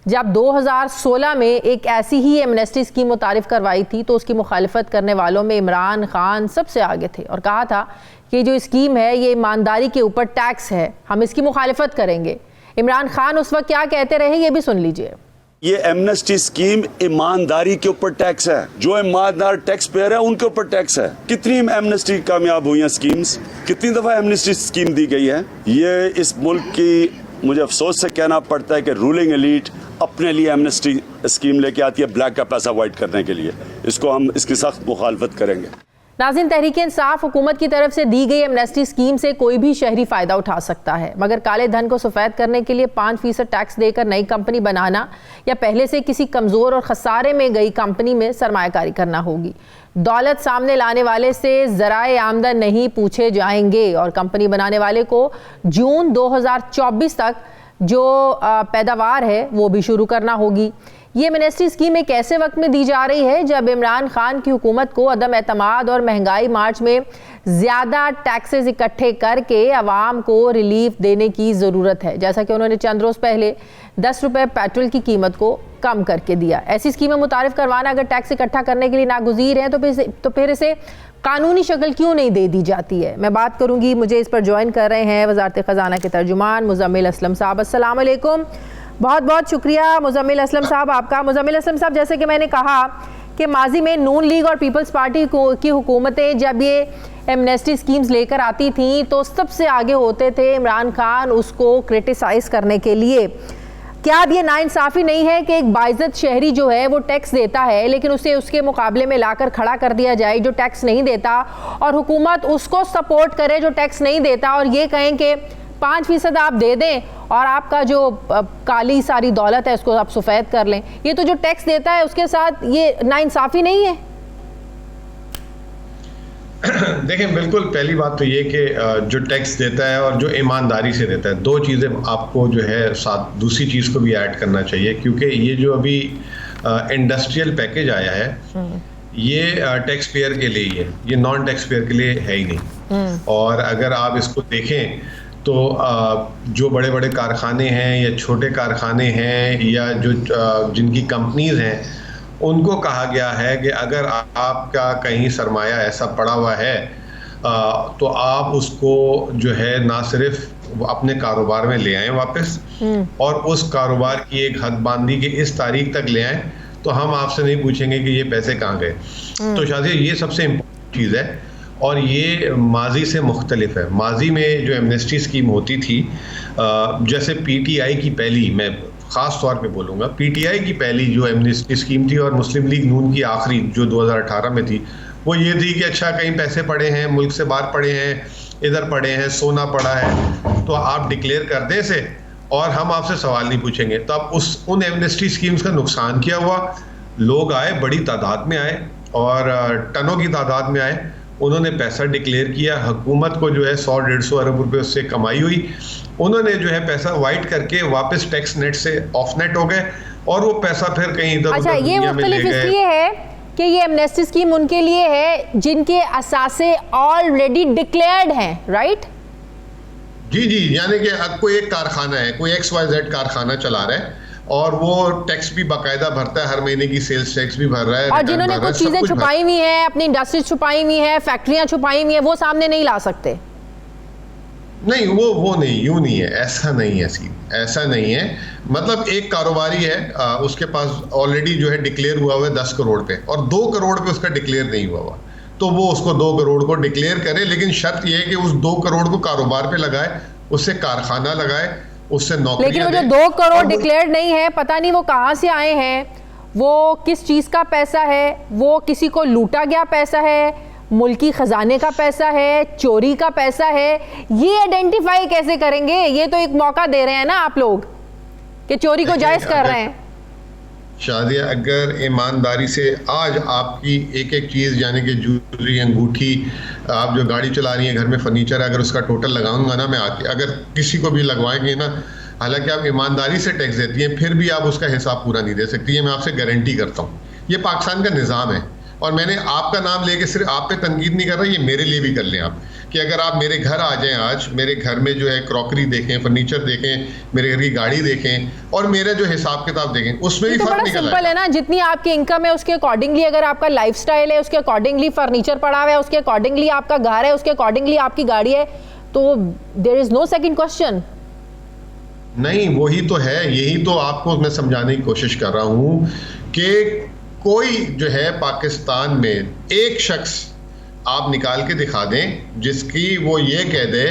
जब 2016 में एक ऐसी ही एमनेस्टी स्कीम मुतारिफ करवाई थी तो उसकी मुखालिफत करने वालों में इमरान खान सबसे आगे थे और कहा था कि जो स्कीम है ये ईमानदारी के ऊपर टैक्स है, हम इसकी मुखालिफत करेंगे। इमरान खान उस वक्त क्या कहते रहे, ये भी सुन लीजिए। ये एमनेस्टी स्कीम ईमानदारी के ऊपर टैक्स है, जो ईमानदार टैक्स पेयर है उनके ऊपर टैक्स है। कितनी एमनेस्टी कामयाब हुई है स्कीम्स, कितनी दफा एमनेस्टी स्कीम दी गई है। ये इस मुल्क की, मुझे अफसोस से कहना पड़ता है कि रूलिंग एलीट अपने लिए एमनेस्टी स्कीम लेके आती है ब्लैक का पैसा वाइट करने के लिए। इसको हम इसकी सख्त मुखालफत करेंगे। नाज़रीन, तहरीक इंसाफ हुकूमत की तरफ से दी गई एमनेस्टी स्कीम से कोई भी शहरी फ़ायदा उठा सकता है, मगर काले धन को सफ़ेद करने के लिए 5% टैक्स देकर नई कंपनी बनाना या पहले से किसी कमज़ोर और खसारे में गई कंपनी में सरमायाकारी करना होगी। दौलत सामने लाने वाले से ज़राए आमदन नहीं पूछे जाएंगे और कंपनी बनाने वाले को जून 2024 तक जो पैदावार है वो भी शुरू करना होगी। ये एमनेस्टी स्कीम एक ऐसे वक्त में दी जा रही है जब इमरान खान की हुकूमत को अदम एतमाद और महंगाई मार्च में ज़्यादा टैक्सेस इकट्ठे करके अवाम को रिलीफ देने की ज़रूरत है, जैसा कि उन्होंने चंद रोज़ पहले 10 रुपये पेट्रोल की कीमत को कम करके दिया। ऐसी स्कीमें मुतारिफ करवाना अगर टैक्स इकट्ठा करने के लिए नागुज़ीर है तो फिर इसे कानूनी शक्ल क्यों नहीं दे दी जाती है। मैं बात करूँगी, मुझे इस पर ज्वाइन कर रहे हैं वज़ारत ख़ज़ाना के तर्जुमान मुज़म्मिल असलम साहब। अस्सलाम वालेकुम, बहुत बहुत शुक्रिया मुज़म्मिल असलम साहब आपका। मुज़म्मिल असलम साहब, जैसे कि मैंने कहा कि माजी में नून लीग और पीपल्स पार्टी की हुकूमतें जब ये एमनेस्टी स्कीम्स लेकर आती थीं तो सबसे आगे होते थे इमरान खान उसको क्रिटिसाइज़ करने के लिए। क्या अब ये नाइंसाफ़ी नहीं है कि एक बाइज़्ज़त शहरी जो है वो टैक्स देता है लेकिन उसे उसके मुकाबले में लाकर खड़ा कर दिया जाए जो टैक्स नहीं देता, और हुकूमत उसको सपोर्ट करे जो टैक्स नहीं देता और ये कहें कि 5% आप दे दें और आपका जो काली सारी दौलत है उसको आप सफ़ेद कर लें। ये तो जो टैक्स देता है उसके साथ ये नाइंसाफ़ी नहीं है? देखें, बिल्कुल पहली बात तो ये कि जो टैक्स देता है और जो ईमानदारी से देता है, दो चीज़ें आपको जो है साथ दूसरी चीज़ को भी ऐड करना चाहिए, क्योंकि ये जो अभी इंडस्ट्रियल पैकेज आया है ये टैक्स पेयर के लिए ही है, ये नॉन टैक्स पेयर के लिए है ही नहीं। और अगर आप इसको देखें तो जो बड़े बड़े कारखाने हैं या छोटे कारखाने हैं या जो जिनकी कंपनीज हैं, उनको कहा गया है कि अगर आपका कहीं सरमाया ऐसा पड़ा हुआ है तो आप उसको जो है ना सिर्फ अपने कारोबार में ले आएं वापस, और उस कारोबार की एक हद बांधी के इस तारीख तक ले आएं, तो हम आपसे नहीं पूछेंगे कि ये पैसे कहाँ गए। तो शायद ये सबसे इम्पोर्टेंट चीज़ है, और ये माजी से मुख्तलिफ है। माजी में जो एमनेस्टी स्कीम होती थी, जैसे पीटीआई की पहली, मैं ख़ास तौर पे बोलूँगा, पीटीआई की पहली जो एमनेस्टी स्कीम थी और मुस्लिम लीग नून की आखिरी जो 2018 में थी, वो ये थी कि अच्छा कहीं पैसे पड़े हैं, मुल्क से बाहर पड़े हैं, इधर पड़े हैं, सोना पड़ा है, तो आप डिक्लेयर कर दें इसे और हम आपसे सवाल नहीं पूछेंगे। तो अब उन एमनेस्टी स्कीम्स का नुकसान क्या हुआ? लोग आए, बड़ी तादाद में आए और टनों की तादाद में आए, उन्होंने पैसा डिक्लेयर किया, हुकूमत को जो है 100-150 अरब रुपए उससे कमाई हुई, उन्होंने जो है पैसा वाइट करके वापस टैक्स नेट से ऑफ नेट हो गए और वो पैसा फिर कहीं इधर अच्छा, ये मुख्तलिफ इसलिए है कि ये एमनेस्टी स्कीम उनके लिए है जिनके असासे ऑलरेडी डिक्लेयर्ड हैं, राइट? जी, यानी कि कोई एक कारखाना है, कोई XYZ कारखाना चला रहा है और वो टैक्स भी बाकायदा भरता है, हर महीने की सेल्स टैक्स भी भर रहा है, और जिन्होंने कुछ चीजें छुपाई हुई हैं, अपनी इंडस्ट्री छुपाई हुई है, फैक्ट्रियां छुपाई हुई हैं, वो सामने नहीं ला सकते। नहीं, वो नहीं, यूं नहीं है, ऐसा नहीं है सीन, ऐसा नहीं है। मतलब एक कारोबारी है, उसके पास ऑलरेडी जो है डिक्लेयर हुआ हुआ है 10 करोड़ पे और 2 करोड़ पे उसका डिक्लेयर नहीं हुआ हुआ, तो वो उसको 2 करोड़ को डिक्लेयर करे, लेकिन शर्त यह है कि उस 2 करोड़ को कारोबार पे लगाए, उससे कारखाना लगाए, उससे नौकरी। लेकिन वो जो 2 करोड़ डिक्लेयर नहीं है, पता नहीं वो कहाँ से आए हैं, वो किस चीज का पैसा है, वो किसी को लूटा गया पैसा है, मुल्की खजाने का पैसा है, चोरी का पैसा है, ये आइडेंटिफाई कैसे करेंगे? ये तो एक मौका दे रहे हैं ना आप लोग कि चोरी को जायज कर रहे हैं। शादिया, अगर ईमानदारी से आज आपकी एक एक चीज़, यानी कि ज्वेलरी, अंगूठी, आप जो गाड़ी चला रही हैं, घर में फर्नीचर, अगर उसका टोटल लगाऊंगा ना मैं, आके अगर किसी को भी लगवाएंगे ना, हालांकि आप ईमानदारी से टैक्स देती हैं, फिर भी आप उसका हिसाब पूरा नहीं दे सकती है, मैं आपसे गारंटी करता हूँ। ये पाकिस्तान का निज़ाम है, और मैंने आपका नाम लेके सिर्फ आप पे तनकीद नहीं कर रहा, ये मेरे लिए भी कर लें आप, कि अगर आप मेरे घर आ जाएं, आज मेरे घर में जो है क्रॉकरी देखें, फर्नीचर देखें, मेरे घर की गाड़ी देखें और मेरा जो हिसाब किताब देखें, उसमें भी फर्क निकल सिंपल है ना, जितनी आपकी इनकम है उसके अकॉर्डिंगली, अगर आपका लाइफस्टाइल है उसके अकॉर्डिंगली फर्नीचर पड़ा हुआ है, उसके अकॉर्डिंगली आपका घर है, उसके अकॉर्डिंगली आपकी गाड़ी है, तो there is no second question. नहीं, वही तो है, यही तो आपको मैं समझाने की कोशिश कर रहा हूँ कि कोई जो है पाकिस्तान में एक शख्स आप निकाल के दिखा दें जिसकी वो ये कह दे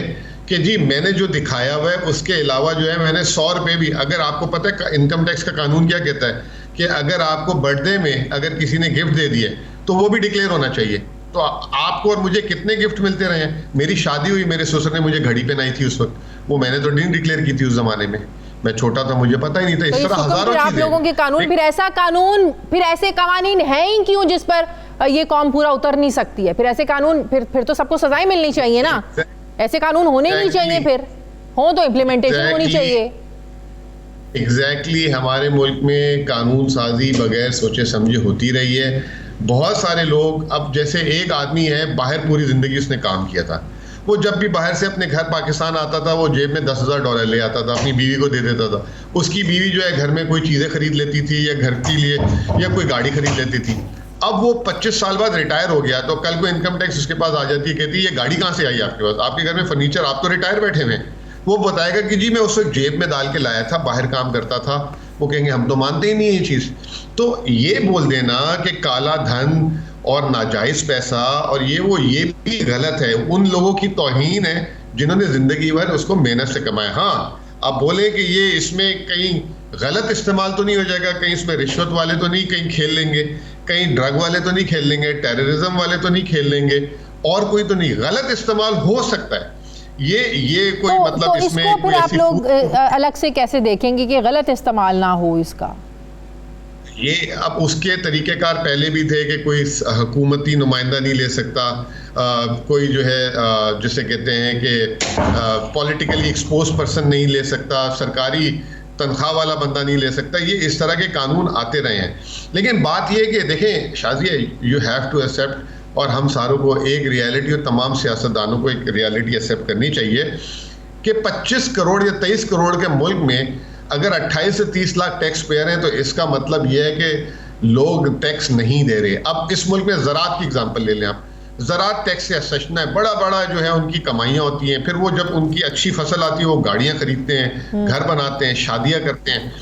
कि जी मैंने जो दिखाया हुआ है उसके अलावा जो है मैंने 100 रुपये भी, अगर आपको पता है इनकम टैक्स का कानून क्या कहता है कि अगर आपको बर्थडे में अगर किसी ने गिफ्ट दे दिए तो वो भी डिक्लेयर होना चाहिए। तो आपको और मुझे कितने गिफ्ट मिलते रहे हैं? मेरी शादी हुई, मेरे ससुर ने मुझे घड़ी पहनाई थी उस वक्त, वो मैंने तो नहीं डिक्लेयर की थी उस जमाने में, मैं छोटा था, मुझे पता ही नहीं था। इस तरह हजारों आप लोगों के कानून, फिर ऐसा कानून, फिर ऐसे कवानीन है ही क्यों जिस पर ये कौम पूरा उतर नहीं सकती है? फिर ऐसे कानून, फिर तो सबको सजाएं मिलनी चाहिए ना, ऐसे कानून होने ही नहीं चाहिए, फिर हो तो इम्प्लीमेंटेशन होनी चाहिए। एग्जैक्टली हमारे मुल्क में कानून साजी बगैर सोचे समझे होती रही है। बहुत सारे लोग, अब जैसे एक आदमी है, बाहर पूरी जिंदगी उसने काम किया था, वो जब भी बाहर से अपने घर पाकिस्तान आता था, वो जेब में $10,000 ले आता था, अपनी बीवी को दे देता था। उसकी बीवी जो है घर में कोई चीज़ें खरीद लेती थी, या घर के लिए या कोई गाड़ी खरीद लेती थी। अब वो 25 साल बाद रिटायर हो गया, तो कल को इनकम टैक्स उसके पास आ जाती है, कहती है ये गाड़ी कहाँ से आई आपके पास, आपके घर में फर्नीचर, आप तो रिटायर बैठे हुए। वो बताएगा कि जी मैं उस वक्त जेब में डाल के लाया था, बाहर काम करता था। वो कहेंगे हम तो मानते ही नहीं ये चीज़। तो ये बोल देना कि काला धन और नाजायज़ पैसा और ये भी गलत है, उन लोगों की तौहीन है जिन्होंने ज़िंदगी भर उसको मेहनत से कमाया। हाँ, आप बोले कि ये इसमें कहीं गलत इस्तेमाल तो नहीं हो जाएगा, कहीं इसमें रिश्वत वाले तो नहीं कहीं खेल लेंगे, कहीं ड्रग वाले तो नहीं खेल लेंगे, टेररिज्म वाले तो नहीं खेल लेंगे, और कोई तो नहीं, गलत इस्तेमाल हो सकता है। ये कोई तो, मतलब तो इसमें इसको फिर आप लोग अलग से कैसे देखेंगे कि गलत इस्तेमाल ना हो इसका? ये अब उसके तरीक़ेकार पहले भी थे कि कोई हुकूमती नुमाइंदा नहीं ले सकता, कोई जो है जिसे कहते हैं कि पॉलिटिकली एक्सपोज पर्सन नहीं ले सकता, सरकारी तनख्वाह वाला बंदा नहीं ले सकता। ये इस तरह के कानून आते रहे हैं। लेकिन बात ये है कि देखें Shazia, you have to accept, और हम सारों को एक रियलिटी और तमाम सियासतदानों को एक रियलिटी एक्सेप्ट करनी चाहिए कि 25 करोड़ या 23 करोड़ के मुल्क में अगर 28 से 30 लाख टैक्स पेयर हैं तो इसका मतलब यह है कि लोग टैक्स नहीं दे रहे। अब इस मुल्क में ज़राअत की एग्जांपल ले लें आप, ज़राअत टैक्स या सचना है, बड़ा बड़ा जो है उनकी कमाइयाँ होती हैं, फिर वो जब उनकी अच्छी फसल आती है वो गाड़ियाँ खरीदते हैं, घर बनाते हैं, शादियाँ करते हैं।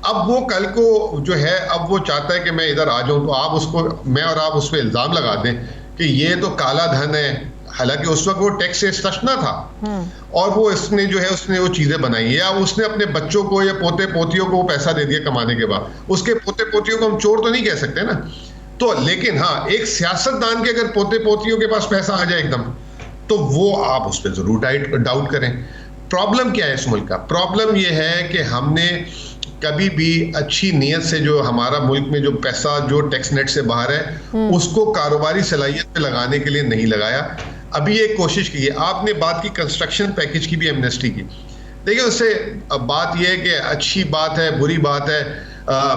अब वो कल को जो है अब वो चाहता है कि मैं इधर आ जाऊँ, तो आप उसको, मैं और आप उस पर इल्ज़ाम लगा दें कि ये तो काला धन है, हालांकि उस वक्त वो टैक्स से सचना था और वो इसने जो है उसने वो चीजें बनाई, या उसने अपने बच्चों को या पोते पोतियों को पैसा दे दिया कमाने के बाद, उसके पोते पोतियों को हम चोर तो नहीं कह सकते ना। तो लेकिन हाँ, एक सियासतदान के अगर पोते पोतियों के पास पैसा आ जाए एकदम, तो वो आप उस पर जरूर डाउट करें। प्रॉब्लम क्या है इस मुल्क का? प्रॉब्लम ये है कि हमने कभी भी अच्छी नीयत से जो हमारा मुल्क में जो पैसा जो टैक्स नेट से बाहर है उसको कारोबारी सलाहियत पे लगाने के लिए नहीं लगाया। अभी एक कोशिश की है, आपने बात की कंस्ट्रक्शन पैकेज की भी एमनेस्टी की। देखिए उससे बात यह है कि अच्छी बात है बुरी बात है।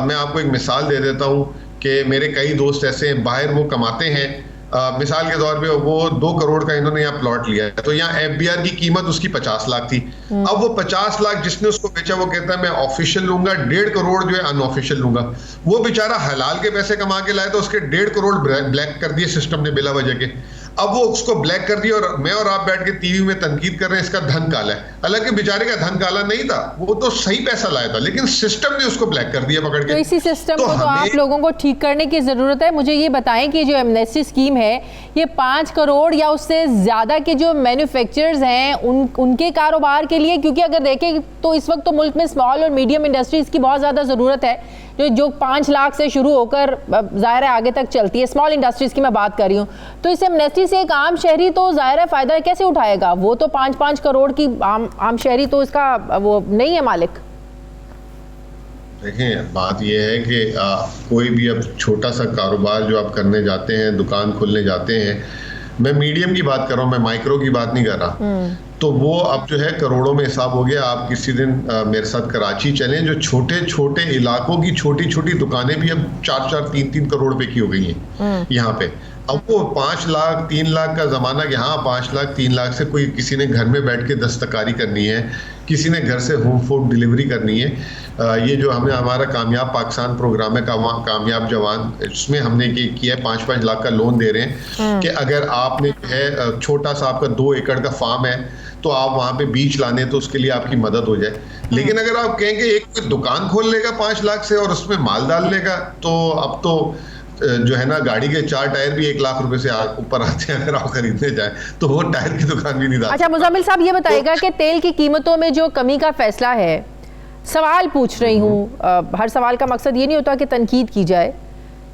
मैं आपको एक मिसाल दे देता हूँ कि मेरे कई दोस्त ऐसे हैं, बाहर वो कमाते हैं, मिसाल के तौर पे वो 2 करोड़ का इन्होंने यहाँ प्लॉट लिया है, तो यहाँ FBR की कीमत उसकी 50 लाख थी। अब वो 50 लाख जिसने उसको बेचा वो कहता है मैं ऑफिशियल लूंगा, 1.5 करोड़ जो है अनऑफिशियल लूंगा। वो बेचारा हलाल के पैसे कमा के लाया तो उसके 1.5 करोड़ ब्लैक कर दिए सिस्टम ने बिला वजह के। अब वो उसको ब्लैक कर दिया और मैं और आप बैठ के टीवी में तनकीद कर रहे हैं इसका धन काला है। हालांकि बेचारे का धन काला नहीं था, वो तो सही पैसा लाया था, लेकिन सिस्टम ने उसको ब्लैक कर दिया पकड़ के। तो इसी सिस्टम को तो आप लोगों को ठीक करने की जरूरत है। मुझे ये बताएं कि जो एमनेस्टी स्कीम है ये 5 करोड़ या उससे ज्यादा के जो मैन्युफैक्चरर्स हैं उनके कारोबार के लिए, क्योंकि अगर देखें तो इस वक्त तो मुल्क में स्मॉल और मीडियम इंडस्ट्रीज की बहुत ज्यादा जरूरत है जो 5 लाख से शुरू होकर ज़ाहिर है आगे तक चलती है। स्मॉल इंडस्ट्रीज की मैं बात कर रही हूँ, तो इस एमनेस्टी से एक आम शहरी तो ज़ाहिर है फ़ायदा कैसे उठाएगा? वो तो 5-5 करोड़ की आम शहरी तो इसका वो नहीं है मालिक। देखें बात यह है कि कोई भी अब छोटा सा कारोबार जो आप करने जाते हैं, दुकान खोलने जाते हैं, मैं मीडियम की बात कर रहा हूँ, मैं माइक्रो की बात नहीं कर रहा, तो वो अब जो है करोड़ों में हिसाब हो गया। आप किसी दिन मेरे साथ कराची चलें, जो छोटे छोटे इलाकों की छोटी छोटी दुकानें भी अब 4-4, 3-3 करोड़ रुपए की हो गई हैं यहाँ पे। अब वो 5 लाख 3 लाख का ज़माना कि हाँ 5 लाख 3 लाख से कोई किसी ने घर में बैठ के दस्तकारी करनी है, किसी ने घर से होम फूड डिलीवरी करनी है। ये जो हमने हमारा कामयाब पाकिस्तान प्रोग्राम है कामयाब जवान, इसमें हमने किया है 5-5 लाख का लोन दे रहे हैं कि अगर आपने जो है छोटा सा आपका 2 एकड़ का फार्म है तो आप वहाँ पे बीज लाने तो उसके लिए आपकी मदद हो जाए। लेकिन अगर आप कहेंगे एक दुकान खोल लेगा 5 लाख से और उसमें माल डाल लेगा, तो अब तो जो है ना गाड़ी के 4 टायर भी 1 लाख रुपए से ऊपर आते हैं। अगर आप खरीदने जाए तो वो टायर की दुकान भी नहीं डाल। अच्छा मुज़म्मिल साहब ये बताइएगा कि तेल की कीमतों में जो कमी का फैसला है, सवाल पूछ रही हूँ, हर सवाल का मकसद ये नहीं होता कि तनकीद की जाए,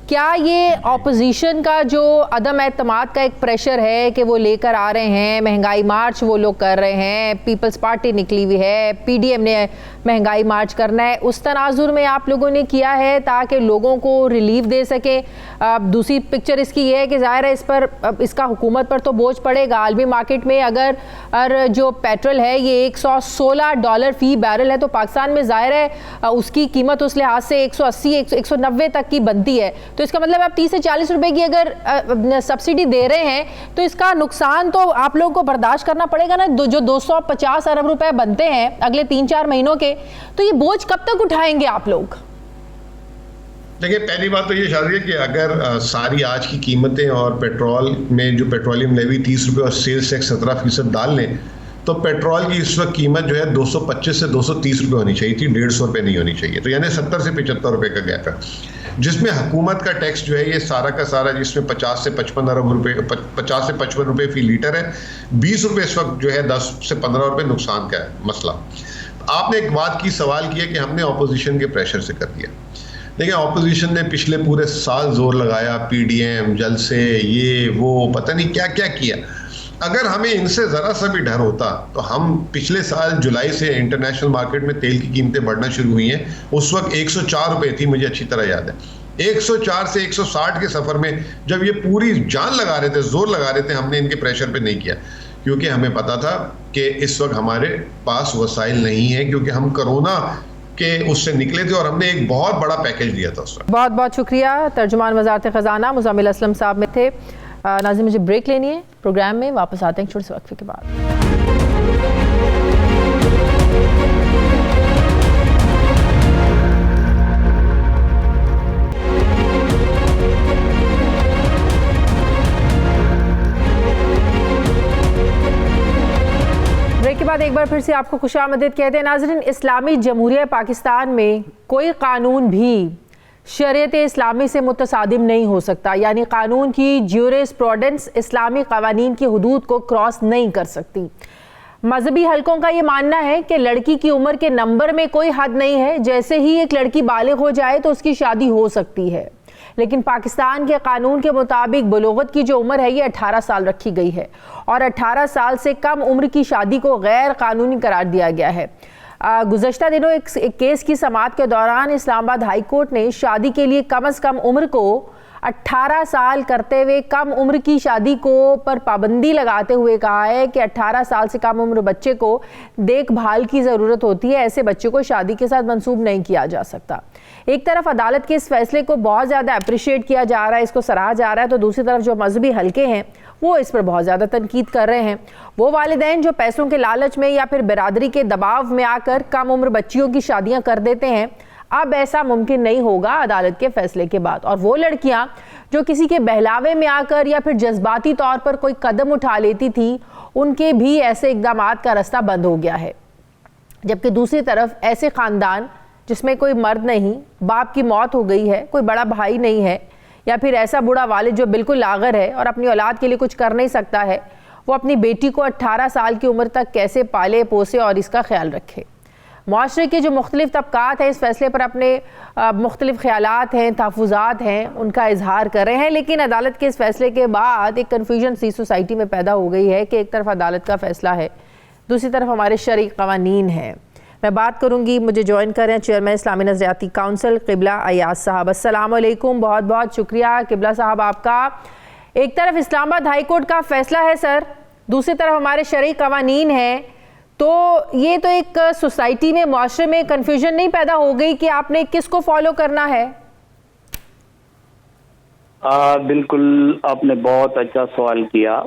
क्या ये ऑपोजिशन का जो अदम एतमाद का एक प्रेशर है कि वो लेकर आ रहे हैं, महंगाई मार्च वो लोग कर रहे हैं, पीपल्स पार्टी निकली हुई है, PDM ने महंगाई मार्च करना है, उस तनाजुर में आप लोगों ने किया है ताकि लोगों को रिलीफ दे सके? दूसरी पिक्चर इसकी ये है कि ज़ाहिर है इस पर इसका हुकूमत पर तो बोझ पड़ेगा। आलमी मार्केट में अगर जो पेट्रोल है ये $116 फी बैरल है, तो पाकिस्तान में ज़ाहिर है उसकी कीमत उस लिहाज से 180-190 तक की बनती है। तो इसका मतलब आप 30 से 40 रुपए की अगर सब्सिडी दे रहे हैं तो इसका नुकसान तो आप लोगों को बर्दाश्त करना पड़ेगा ना। जो 250 अरब रुपए बनते हैं अगले 3-4 महीनों के, तो ये बोझ कब तक उठाएंगे आप लोग? देखिए पहली बात तो ये शादी है कि अगर सारी आज की कीमतें और पेट्रोल में जो पेट्रोलियम लेवी 30 रुपए और सेल्स टैक्स 17% डाल लें, तो पेट्रोल की इस वक्त कीमत जो है 225 से 230 रुपए होनी चाहिए थी, 150 रुपए नहीं होनी चाहिए। तो यानी 70 से 75 रुपए का गैप है, जिसमें हुकूमत का टैक्स जो है ये सारा का सारा, जिसमें 50 से 55 अरब रुपए 50 से 55 रुपए फी लीटर है, 20 रुपए इस वक्त जो है 10 से 15 रुपए नुकसान का है मसला। आपने एक बात की सवाल किया कि हमने ऑपोजिशन के प्रेशर से कर दिया। देखिए ऑपोजिशन ने पिछले पूरे साल जोर लगाया, PDM जलसे ये वो पता नहीं क्या क्या किया। अगर हमें इनसे ज़रा सा भी डर होता तो हम पिछले साल जुलाई से इंटरनेशनल मार्केट में तेल की कीमतें बढ़ना शुरू हुई हैं, उस वक्त 104 रुपए थी, मुझे अच्छी तरह याद है। 104 से 160 के सफर में जब ये पूरी जान लगा रहे थे, जोर लगा रहे थे, हमने इनके प्रेशर पे नहीं किया, क्योंकि हमें पता था कि इस वक्त हमारे पास वसाइल नहीं है, क्योंकि हम कोरोना के उससे निकले थे और हमने एक बहुत बड़ा पैकेज दिया था उस वक्त। बहुत बहुत शुक्रिया। तर्जुमान वज़ारत ख़जाना मुज़म्मिल असलम साहब में थे। नाज़रीन, मुझे ब्रेक लेनी है, प्रोग्राम में वापस आते हैं छोटे से वक्फे के बाद। ब्रेक के बाद एक बार फिर से आपको खुशामदीद कहते हैं। नाज़रीन, इस्लामी जमहूरिया पाकिस्तान में कोई कानून भी शरीयत इस्लामी से मुतसादिम नहीं हो सकता, यानी कानून की ज्यूरिस्प्रूडेंस इस्लामी कवानीन की हदूद को क्रॉस नहीं कर सकती। मजहबी हलकों का ये मानना है कि लड़की की उम्र के नंबर में कोई हद नहीं है, जैसे ही एक लड़की बालिग हो जाए तो उसकी शादी हो सकती है। लेकिन पाकिस्तान के कानून के मुताबिक बुलूगत की जो उम्र है ये 18 साल रखी गई है और 18 साल से कम उम्र की शादी को गैर कानूनी करार दिया गया है। गुज़श्ता दिनों एक केस की समाअत के दौरान इस्लामाबाद हाई कोर्ट ने शादी के लिए कम से कम उम्र को 18 साल करते हुए कम उम्र की शादी को पर पाबंदी लगाते हुए कहा है कि 18 साल से कम उम्र बच्चे को देखभाल की ज़रूरत होती है, ऐसे बच्चे को शादी के साथ मंसूब नहीं किया जा सकता। एक तरफ अदालत के इस फैसले को बहुत ज़्यादा अप्रिशिएट किया जा रहा है, इसको सराहा जा रहा है, तो दूसरी तरफ जो मजहबी हलके हैं वो इस पर बहुत ज़्यादा तनकीद कर रहे हैं। वो वालिदैन जो पैसों के लालच में या फिर बिरादरी के दबाव में आकर कम उम्र बच्चियों की शादियां कर देते हैं, अब ऐसा मुमकिन नहीं होगा अदालत के फैसले के बाद। और वो लड़कियां जो किसी के बहलावे में आकर या फिर जज्बाती तौर पर कोई कदम उठा लेती थी, उनके भी ऐसे इक़दामात का रास्ता बंद हो गया है। जबकि दूसरी तरफ ऐसे ख़ानदान जिसमें कोई मर्द नहीं, बाप की मौत हो गई है, कोई बड़ा भाई नहीं है, या फिर ऐसा बूढ़ा वालिद जो बिल्कुल लागर है और अपनी औलाद के लिए कुछ कर नहीं सकता है, वो अपनी बेटी को 18 साल की उम्र तक कैसे पाले पोसे और इसका ख्याल रखे। मुआशरे के जो मुख्तलिफ तबकात हैं इस फैसले पर अपने मुख्तलिफ ख्यालात हैं, तहफ़्फ़ुज़ात हैं, उनका इजहार कर रहे हैं। लेकिन अदालत के इस फैसले के बाद एक कन्फ्यूजन सी सोसाइटी में पैदा हो गई है कि एक तरफ अदालत का फैसला है, दूसरी तरफ हमारे शरई क़वानीन हैं। मैं बात करूंगी, मुझे ज्वाइन कर रहे हैं चेयरमैन इस्लामी नज़रियाती काउंसिल क़िबला अयाज साहब। अस्सलाम वालेकुम, बहुत बहुत शुक्रिया क़िबला साहब आपका। एक तरफ इस्लामाबाद हाई कोर्ट का फैसला है सर, दूसरी तरफ हमारे शरई क़वानीन हैं, तो ये तो एक सोसाइटी में, मुआशरे में कन्फ्यूजन नहीं पैदा हो गई कि आपने किसको फॉलो करना है? बिल्कुल, आपने बहुत अच्छा सवाल किया।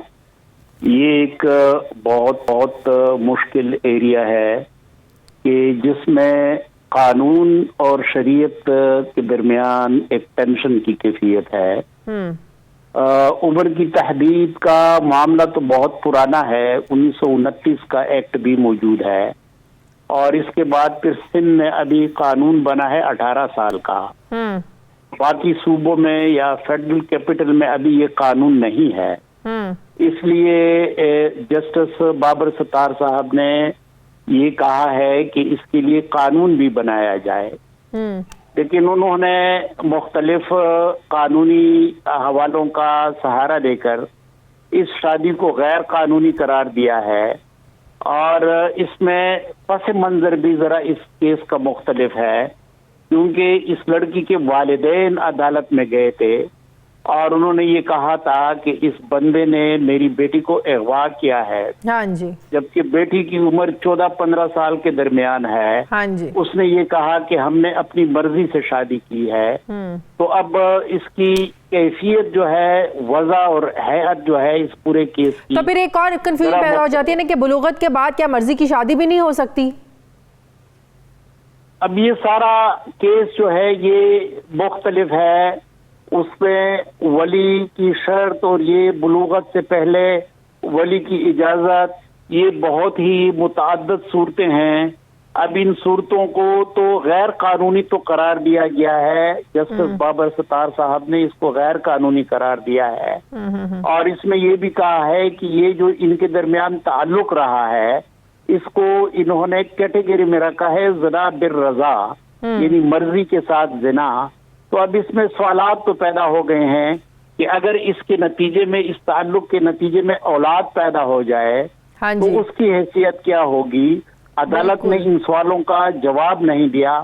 ये एक बहुत मुश्किल एरिया है कि जिसमें कानून और शरीयत के दरमियान एक टेंशन की कैफियत है। उम्र की तहदीद का मामला तो बहुत पुराना है, 1929 का एक्ट भी मौजूद है और इसके बाद फिर सिंध में अभी कानून बना है 18 साल का। बाकी सूबों में या फेडरल कैपिटल में अभी ये कानून नहीं है। इसलिए जस्टिस बाबर सत्तार साहब ने ये कहा है कि इसके लिए कानून भी बनाया जाए, लेकिन उन्होंने मुख्तलिफ कानूनी हवालों का सहारा देकर इस शादी को गैर कानूनी करार दिया है और इसमें पस मंजर भी ज़रा इस केस का मुख्तलिफ है, क्योंकि इस लड़की के वालिदैन अदालत में गए थे और उन्होंने ये कहा था कि इस बंदे ने मेरी बेटी को अगवा किया है। हाँ जी। जबकि बेटी की उम्र 14-15 साल के दरमियान है। हाँ जी। उसने ये कहा कि हमने अपनी मर्जी से शादी की है। तो अब इसकी कैफियत जो है, वजह और हैत जो है इस पूरे केस की, तो फिर एक और कंफ्यूजन पैदा हो जाती है ना कि बुलूगत के बाद क्या मर्जी की शादी भी नहीं हो सकती? अब ये सारा केस जो है ये मुख्तलिफ है, उसमें वली की शर्त और ये बुलूगत से पहले वली की इजाजत, ये बहुत ही मुतअद्दिद सूरतें हैं। अब इन सूरतों को तो गैर कानूनी तो करार दिया गया है, जस्टिस बाबर सत्तार साहब ने इसको गैर कानूनी करार दिया है और इसमें ये भी कहा है कि ये जो इनके दरमियान ताल्लुक रहा है इसको इन्होंने कैटेगरी में रखा है ज़िना बिर रज़ा, यानी मर्जी के साथ जिना। तो अब इसमें सवालात तो पैदा हो गए हैं कि अगर इसके नतीजे में, इस ताल्लुक के नतीजे में औलाद पैदा हो जाए तो उसकी हैसियत क्या होगी। अदालत ने इन सवालों का जवाब नहीं दिया।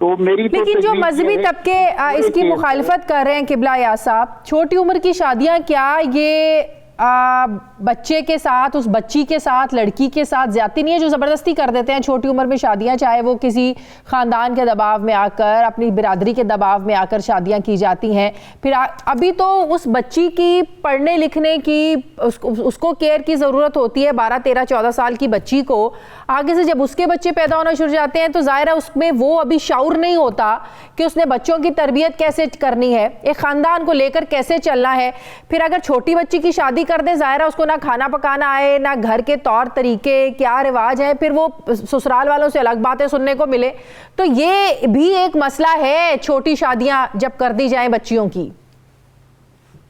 तो मेरी तो लेकिन जो मजहबी तबके इसकी मुखालिफत कर रहे हैं किबला यास साहब, छोटी उम्र की शादियां क्या ये बच्चे के साथ, उस बच्ची के साथ, लड़की के साथ ज्यादती नहीं है जो ज़बरदस्ती कर देते हैं छोटी उम्र में शादियां, चाहे वो किसी ख़ानदान के दबाव में आकर, अपनी बिरादरी के दबाव में आकर शादियां की जाती हैं। फिर अभी तो उस बच्ची की पढ़ने लिखने की, उसको केयर की ज़रूरत होती है। 12, 13, 14 साल की बच्ची को आगे से जब उसके बच्चे पैदा होना शुरू जाते हैं तो ज़ाहिर है उसमें वो अभी शाऊर नहीं होता कि उसने बच्चों की तरबियत कैसे करनी है, एक ख़ानदान को लेकर कैसे चलना है। फिर अगर छोटी बच्ची की शादी कर दे, ज़ाहिर है उसको ना खाना पकाना आए, ना घर के तौर तरीके क्या रिवाज है, फिर वो ससुराल वालों से अलग बातें सुनने को मिले। तो ये भी एक मसला है, छोटी शादियां जब कर दी जाएं बच्चियों की।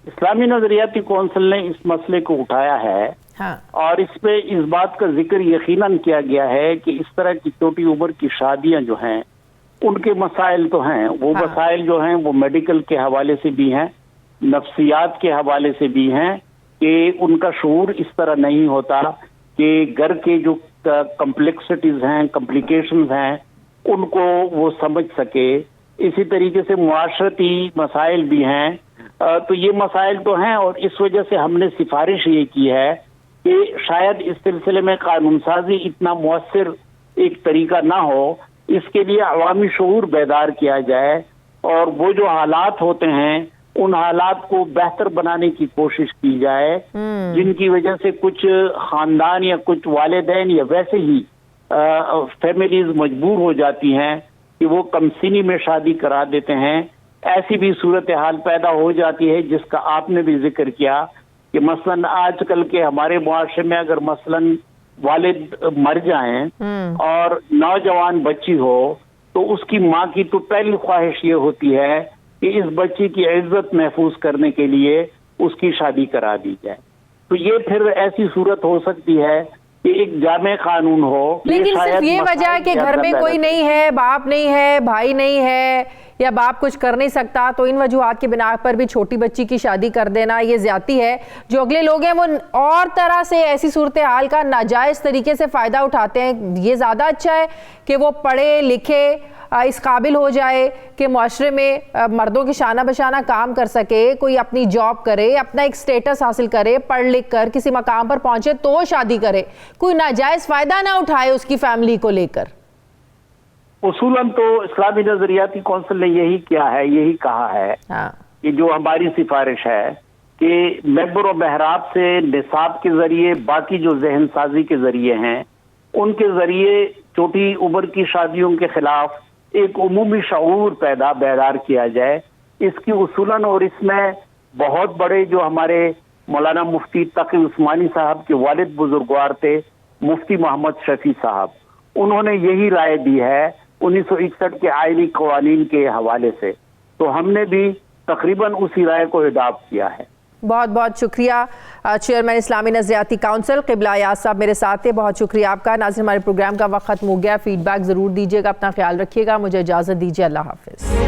इस्लामी नजरियाती कौंसिल ने इस मसले को उठाया है। हाँ। और इस पे इस बात का जिक्र यकीनन किया गया है कि इस तरह की छोटी उम्र की शादियां जो हैं उनके मसाइल तो हैं, वो हाँ। मसाइल जो हैं वो मेडिकल के हवाले से भी हैं, नफ्सियात के हवाले से भी हैं कि उनका शऊर इस तरह नहीं होता कि घर के जो कॉम्प्लेक्सिटीज हैं, कॉम्प्लिकेशंस हैं, उनको वो समझ सके। इसी तरीके से मुआशरती मसाइल भी हैं। तो ये मसाइल तो हैं और इस वजह से हमने सिफारिश ये की है कि शायद इस सिलसिले में कानून साजी इतना मुअस्सिर एक तरीका ना हो, इसके लिए अवामी शऊर बेदार किया जाए और वो जो हालात होते हैं उन हालात को बेहतर बनाने की कोशिश की जाए जिनकी वजह से कुछ खानदान या कुछ वालिदैन या वैसे ही फैमिलीज मजबूर हो जाती हैं कि वो कमसिनी में शादी करा देते हैं। ऐसी भी सूरत हाल पैदा हो जाती है जिसका आपने भी जिक्र किया कि मसलन आजकल के हमारे मुआशरे में अगर मसलन वालिद मर जाएं और नौजवान बच्ची हो तो उसकी माँ की तो पहली ख्वाहिश ये होती है कि इस बच्ची की इज्जत महफूज करने के लिए उसकी शादी करा दी जाए। तो ये फिर ऐसी सूरत हो सकती है कि एक जामे कानून हो। लेकिन सिर्फ ये वजह है कि घर में कोई नहीं है, बाप नहीं है, भाई नहीं है या बाप कुछ कर नहीं सकता, तो इन वजूहात की बिना पर भी छोटी बच्ची की शादी कर देना ये ज्यादती है। जो अगले लोग हैं वो और तरह से ऐसी सूरत हाल का नाजायज तरीके से फायदा उठाते हैं। ये ज्यादा अच्छा है कि वो पढ़े लिखे, इस काबिल हो जाए कि मुआशरे में मर्दों की शाना बशाना काम कर सके, कोई अपनी जॉब करे, अपना एक स्टेटस हासिल करे, पढ़ लिख कर किसी मकाम पर पहुंचे तो शादी करे, कोई नाजायज फायदा ना उठाए उसकी फैमिली को लेकर। उसूलन तो इस्लामी नजरियाती कौंसिल ने यही किया है, यही कहा है कि जो हमारी सिफारिश है कि मेंबर और महराब से निसाब के जरिए, बाकी जो जहन साजी के जरिए हैं उनके जरिए छोटी उम्र की शादियों के खिलाफ एक उमूमी शऊर बेदार किया जाए। इसकी उसूलन और इसमें बहुत बड़े जो हमारे मौलाना मुफ्ती तकी उस्मानी साहब के वालिद बुजुर्गवार थे, मुफ्ती मोहम्मद शफी साहब, उन्होंने यही राय दी है 1961 के आईनी कवानीन के हवाले से। तो हमने भी तकरीबन उसी राय को अडॉप्ट किया है। बहुत बहुत शुक्रिया चेयरमैन इस्लामी नजरियाती काउंसिल किबला यास साहब मेरे साथ थे, बहुत शुक्रिया आपका। नाज़रीन, हमारे प्रोग्राम का वक्त खत्म हो गया, फीडबैक ज़रूर दीजिएगा, अपना ख्याल रखिएगा, मुझे इजाज़त दीजिए, अल्लाह हाफिज़।